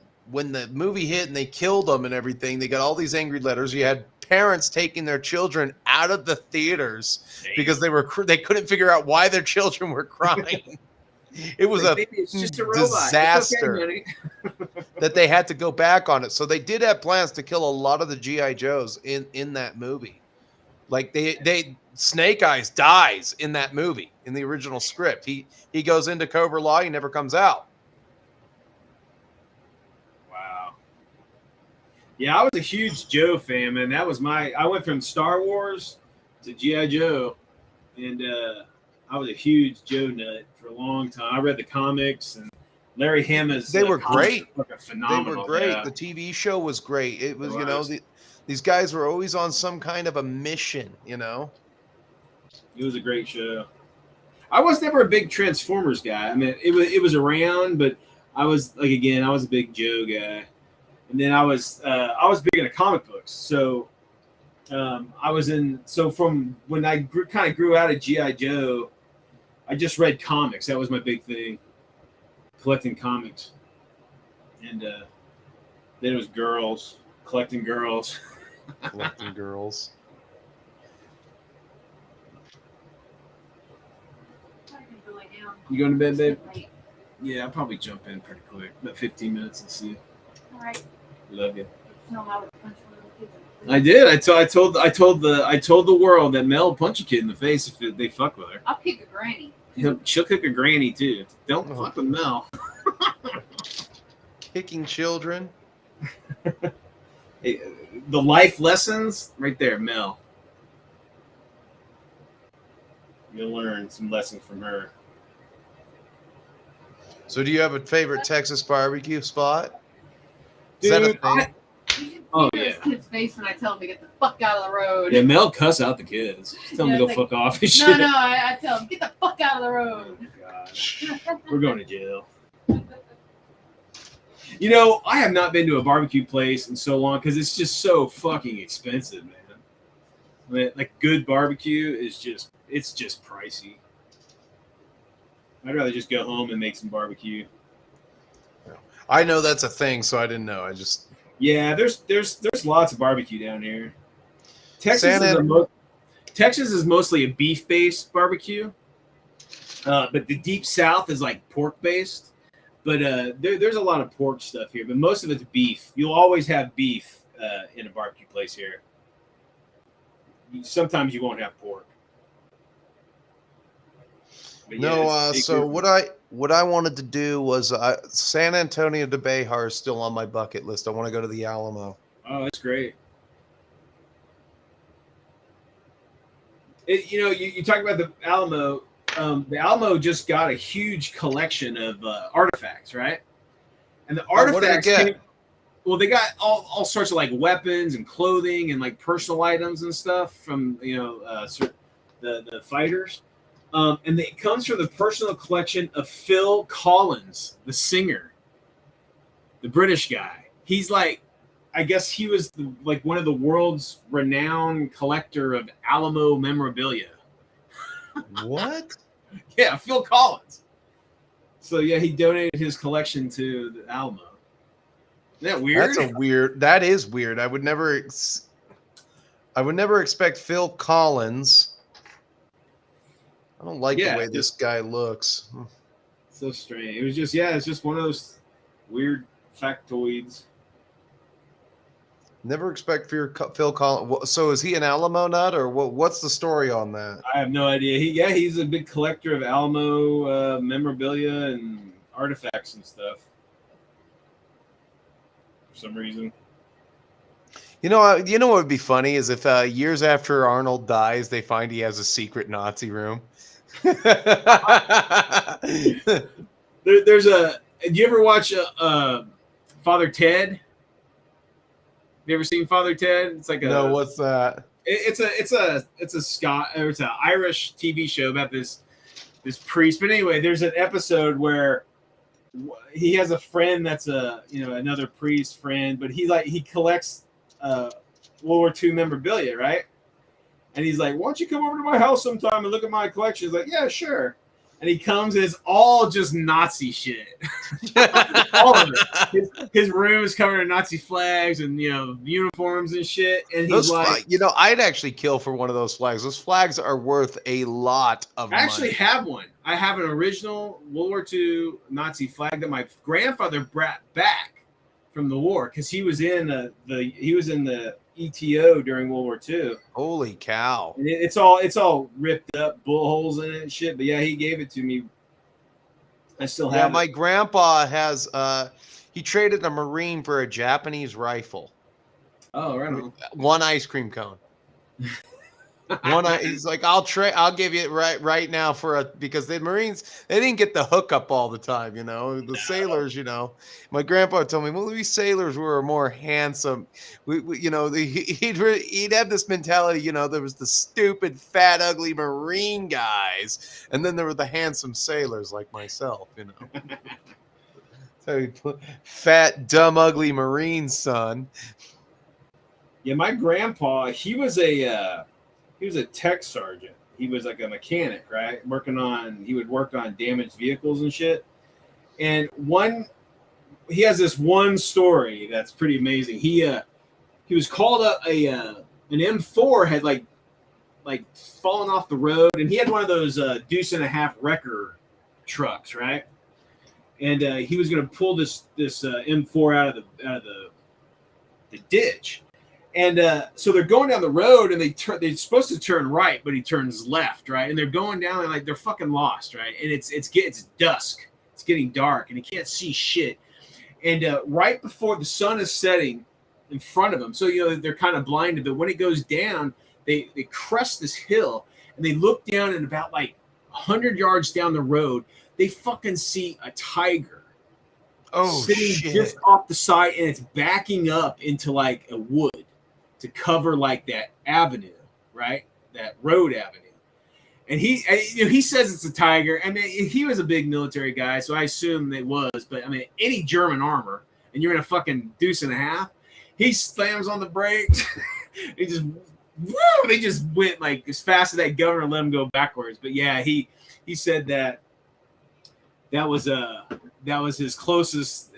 movie hit and they killed him and everything, they got all these angry letters. You had parents taking their children out of the theaters because they couldn't figure out why their children were crying. It was Like, a maybe it's just a robot. disaster It's okay, that they had to go back on it. So they did have plans to kill a lot of the GI Joes in that movie. Like they Snake Eyes dies in that movie in the original script. He goes into Cobra Law. He never comes out. Wow. Yeah, I was a huge Joe fan, man. That was I went from Star Wars to G.I. Joe, and I was a huge Joe nut for a long time. I read the comics, and Larry Hama's They were great. were phenomenal. They were great. Yeah. The TV show was great. It was, these guys were always on some kind of a mission, It was a great show. I was never a big Transformers guy. I mean, it was around, but I was I was a big Joe guy. And then I was big into comic books. So from when I grew out of G.I. Joe, I just read comics. That was my big thing, collecting comics. And then it was girls, collecting girls. collecting girls. You going to bed, babe? Yeah, I'll probably jump in pretty quick. About 15 minutes and see. All right. Love you. No, I would punch one of the kids. I did. I told the world that Mel will punch a kid in the face if they fuck with her. I'll kick a granny. She'll kick a granny too. Don't fuck with Mel. Kicking children. Hey, the life lessons right there, Mel. You'll learn some lessons from her. So, do you have a favorite Texas barbecue spot? Is Dude, that a thing? Oh, You yeah. this kid's face when I tell him to get the fuck out of the road. Yeah, Mel cuss out the kids. Tell them to go like, fuck off and shit. No, I tell him, get the fuck out of the road. Oh, gosh. We're going to jail. I have not been to a barbecue place in so long because it's just so fucking expensive, man. I mean, like good barbecue is just pricey. I'd rather just go home and make some barbecue. I know that's a thing, so I didn't know. Yeah, there's lots of barbecue down here. Texas is mostly a beef-based barbecue, but the deep south is like pork-based. But there's a lot of pork stuff here, but most of it's beef. You'll always have beef in a barbecue place here. Sometimes you won't have pork. But No, so what I wanted to do was San Antonio de Bejar is still on my bucket list. I want to go to the Alamo. Oh, that's great. You talk about the Alamo. The Alamo just got a huge collection of artifacts, right? And the artifacts. What did they get? They got all sorts of like weapons and clothing and like personal items and stuff from the fighters. And it comes from the personal collection of Phil Collins, the singer, the British guy. He's like I guess he was like one of the world's renowned collector of Alamo memorabilia. What? Yeah, Phil Collins. So yeah, he donated his collection to the Alamo. Isn't that weird? That is weird. I would never expect Phil Collins. I don't like the way this guy looks. So strange. It was just it's just one of those weird factoids. Never expect Phil Collins. So is he an Alamo nut, or what's the story on that? I have no idea. He's a big collector of Alamo memorabilia and artifacts and stuff. For some reason. You know what would be funny is if years after Arnold dies, they find he has a secret Nazi room. There's a. Did you ever watch Father Ted? Have you ever seen Father Ted? It's like no. What's that? It's an Irish TV show about this priest. But anyway, there's an episode where he has a friend that's another priest friend, but he collects World War II memorabilia, right? And he's like, "Why don't you come over to my house sometime and look at my collection?" He's like, "Yeah, sure." And he comes, and it's all just Nazi shit. All of it. His room is covered in Nazi flags and uniforms and shit. And he's I'd actually kill for one of those flags. Those flags are worth a lot of money. I actually have one. I have an original World War II Nazi flag that my grandfather brought back from the war because he was in the ETO during World War II. Holy cow! And it's all ripped up, bull holes in it and shit. But yeah, he gave it to me. I still have. Yeah, my grandpa has. He traded a Marine for a Japanese rifle. Oh, right on. One ice cream cone. He's like, I'll give you it right now because the Marines, they didn't get the hookup all the time, the sailors, my grandpa told me, well, these sailors were more handsome. He'd have this mentality, there was the stupid, fat, ugly Marine guys. And then there were the handsome sailors like myself, So fat, dumb, ugly Marine son. Yeah. My grandpa, he was a tech sergeant. He was like a mechanic, right? He would work on damaged vehicles and shit. And he has this one story that's pretty amazing. He was called up an M4 had like fallen off the road, and he had one of those deuce and a half wrecker trucks, right? And he was going to pull this M4 out of the ditch. And so they're going down the road, and they're supposed to turn right, but he turns left, right? And they're going down, and they're fucking lost, right? And it's dusk, it's getting dark, and he can't see shit. And right before the sun is setting in front of them, so they're kind of blinded. But when it goes down, they crest this hill, and they look down, and about 100 yards down the road, they fucking see a tiger. Sitting just off the side, and it's backing up into a wood to cover that avenue, right? That road avenue. And he says it's a tiger. I mean, he was a big military guy, so I assume it was. But I mean, any German armor, and you're in a fucking deuce and a half, he slams on the brakes. They just went as fast as that governor let him go backwards. But yeah, he said that was his closest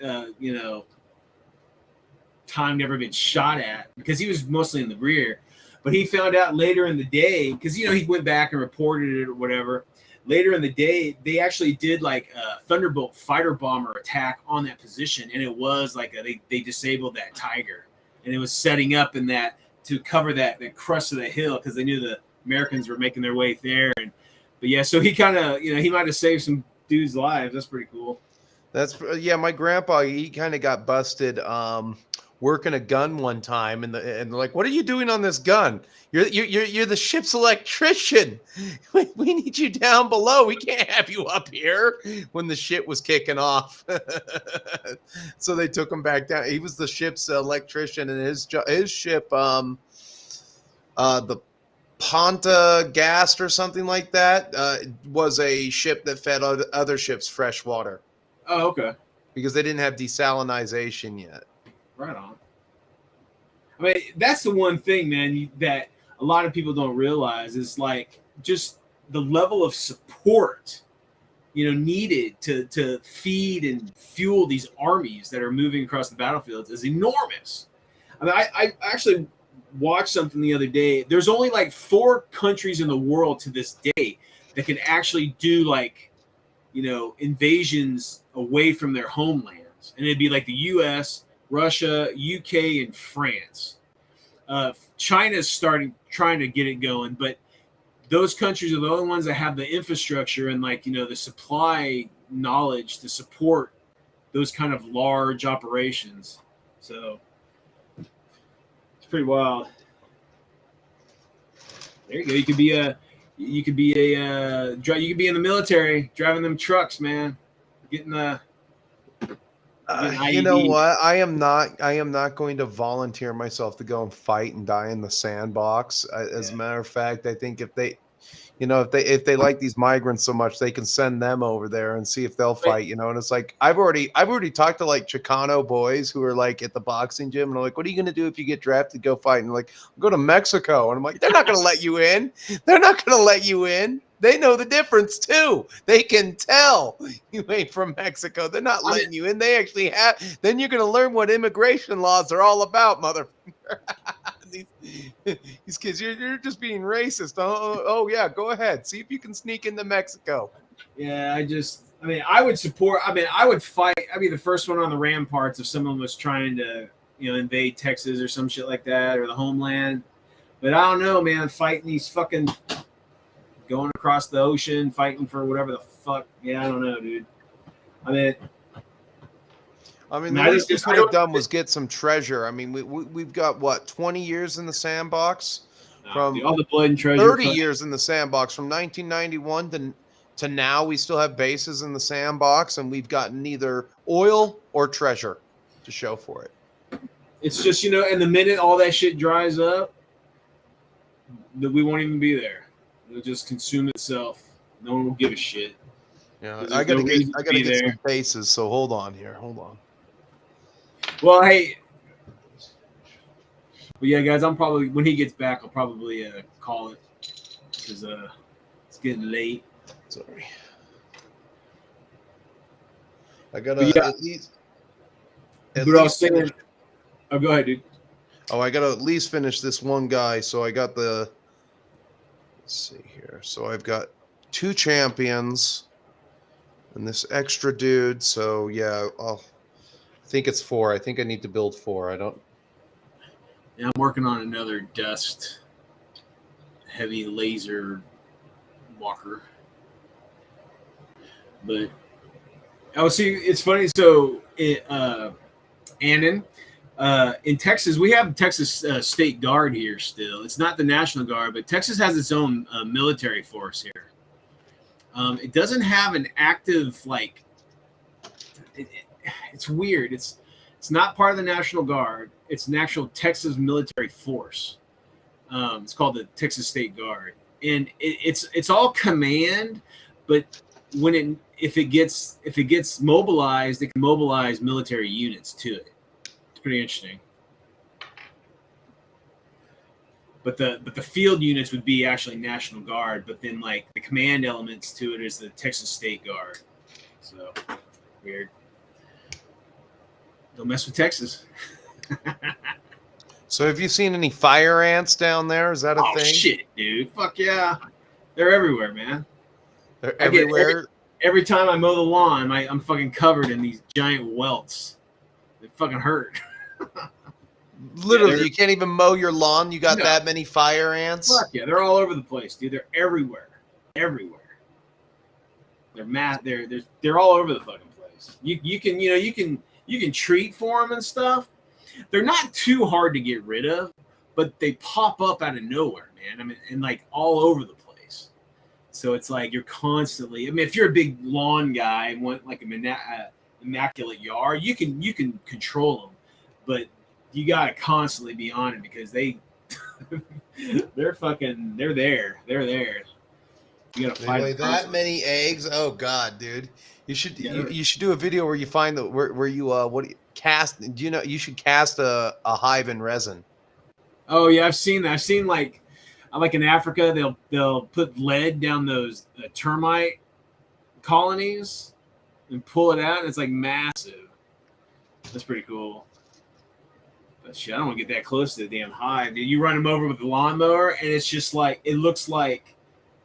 time to ever been shot at, because he was mostly in the rear. But he found out later in the day, because he went back and reported it or whatever. Later in the day, they actually did a Thunderbolt fighter bomber attack on that position, and it was they disabled that tiger, and it was setting up in that to cover that crest of the hill, because they knew the Americans were making their way there. But yeah, so he kind of he might have saved some dudes' lives. That's pretty cool. My grandpa, he kind of got busted working a gun one time, and they're like, "What are you doing on this gun? You're the ship's electrician. We need you down below. We can't have you up here." When the shit was kicking off, so they took him back down. He was the ship's electrician, and his ship, the Ponta Gast or something like that, was a ship that fed other ships fresh water. Oh, okay. Because they didn't have desalinization yet. Right on. I mean, that's the one thing, man, that a lot of people don't realize is like just the level of support, needed to feed and fuel these armies that are moving across the battlefields is enormous. I mean, I actually watched something the other day. There's only like 4 countries in the world to this day that can actually do like, invasions away from their homelands. And it'd be like the US, Russia, UK, and France. China's trying to get it going, but those countries are the only ones that have the infrastructure and like, the supply knowledge to support those kind of large operations. So it's pretty wild. There you go. You could be you could be in the military driving them trucks, man. Getting the you know what? I am not going to volunteer myself to go and fight and die in the sandbox. As a matter of fact, I think if they like these migrants so much, they can send them over there and see if they'll fight, and it's like I've already talked to like Chicano boys who are like at the boxing gym, and I'm like, what are you gonna do if you get drafted, go fight? And like, I'll go to Mexico. And I'm like, they're not gonna let you in. They're not gonna let you in. They know the difference too. They can tell you ain't from Mexico. They're not letting you in. They actually have. Then you're gonna learn what immigration laws are all about, motherfucker. These kids, you're just being racist. Oh yeah, go ahead. See if you can sneak into Mexico. Yeah, I would support. I would fight. I'd be the first one on the ramparts if someone was trying to, invade Texas or some shit like that, or the homeland. But I don't know, man. Fighting these fucking, going across the ocean, fighting for whatever the fuck. Yeah, I don't know, dude. The least we could have done was get some treasure. I mean, we've got what, 20 years in the sandbox, from all the blood and treasure. 30 years in the sandbox from 1991 to now. We still have bases in the sandbox, and we've got neither oil or treasure to show for it. It's just and the minute all that shit dries up, we won't even be there. It'll just consume itself. No one will give a shit. Yeah, I gotta get some bases. So hold on. Well, hey, yeah, guys, when he gets back, I'll probably call it because it's getting late. Sorry, I gotta at least. But I was saying, go ahead, dude. Oh, I gotta at least finish this one guy. So I got the. Let's see here. So I've got 2 champions and this extra dude. So yeah, I think it's 4. I think I need to build 4. I don't. Yeah, I'm working on another dust heavy laser walker. But it's funny. So Annan, in Texas, we have Texas State Guard here still. It's not the National Guard, but Texas has its own military force here. It doesn't have an active, it's weird. It's not part of the National Guard. It's an actual Texas military force. It's called the Texas State Guard. And it's all command, but if it gets mobilized, it can mobilize military units to it. Pretty interesting. But the field units would be actually National Guard, but then like the command elements to it is the Texas State Guard. So weird. Don't mess with Texas. So have you seen any fire ants down there? Is that a thing? Oh shit, dude. Fuck yeah. They're everywhere, man. They're everywhere. Every time I mow the lawn, I'm fucking covered in these giant welts. They fucking hurt. Literally, you can't even mow your lawn. You got that many fire ants. Fuck yeah, they're all over the place, dude. They're everywhere. They're all over the fucking place. You can treat for them and stuff. They're not too hard to get rid of, but they pop up out of nowhere, man. I mean, and like all over the place. So it's like you're constantly. I mean, if you're a big lawn guy and want like an immaculate yard, you can control them, but you got to constantly be on it because they're there. You got to fight. They lay that many eggs. Oh God, dude. You should do a video where you find where you cast. Do you know you should cast a hive in resin? Oh yeah, I've seen that. I've seen like in Africa, they'll put lead down those termite colonies and pull it out, and it's like massive. That's pretty cool. But shit, I don't want to get that close to the damn hive. Dude, you run them over with the lawnmower, and it's just like it looks like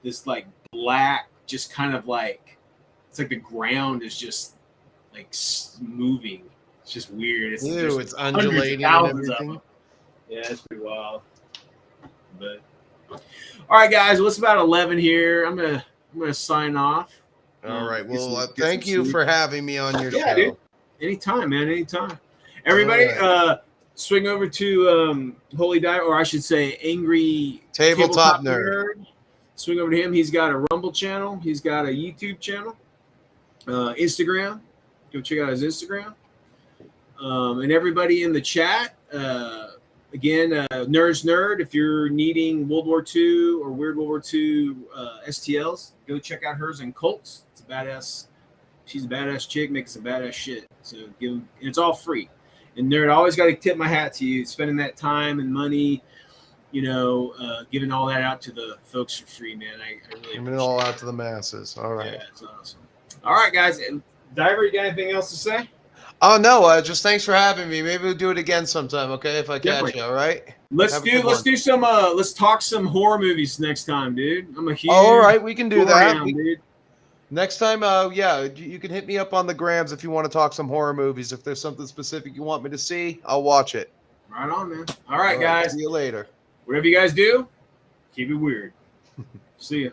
this like black, just kind of like it's like the ground is just like moving. It's just weird. It's undulating and everything. Yeah, it's pretty wild. But all right, guys, well, it's about 11 here. I'm gonna sign off. All right. Well, thank you for having me on your show. Dude. Anytime, man. Anytime. Everybody, swing over to Holy Dive, or I should say, Angry Tabletop Nerd. Swing over to him. He's got a Rumble channel. He's got a YouTube channel, Instagram. Go check out his Instagram. And everybody in the chat. Again, Nerd's Nerd, if you're needing World War II or Weird World War II STLs, go check out hers and Colts. It's a badass. She's a badass chick, makes some badass shit. So give them, and it's all free. And Nerd, I always got to tip my hat to you, spending that time and money, giving all that out to the folks for free, man. I really giving it all out to the masses. All right. Yeah, it's awesome. All right, guys. And Diver, you got anything else to say? Oh no! Just thanks for having me. Maybe we'll do it again sometime. Okay, if I catch you. All right. Let's do some. Let's talk some horror movies next time, dude. I'm a huge. All right, we can do that. Dude. Next time, you can hit me up on the grams if you want to talk some horror movies. If there's something specific you want me to see, I'll watch it. Right on, man. All right, guys. See you later. Whatever you guys do, keep it weird. See ya.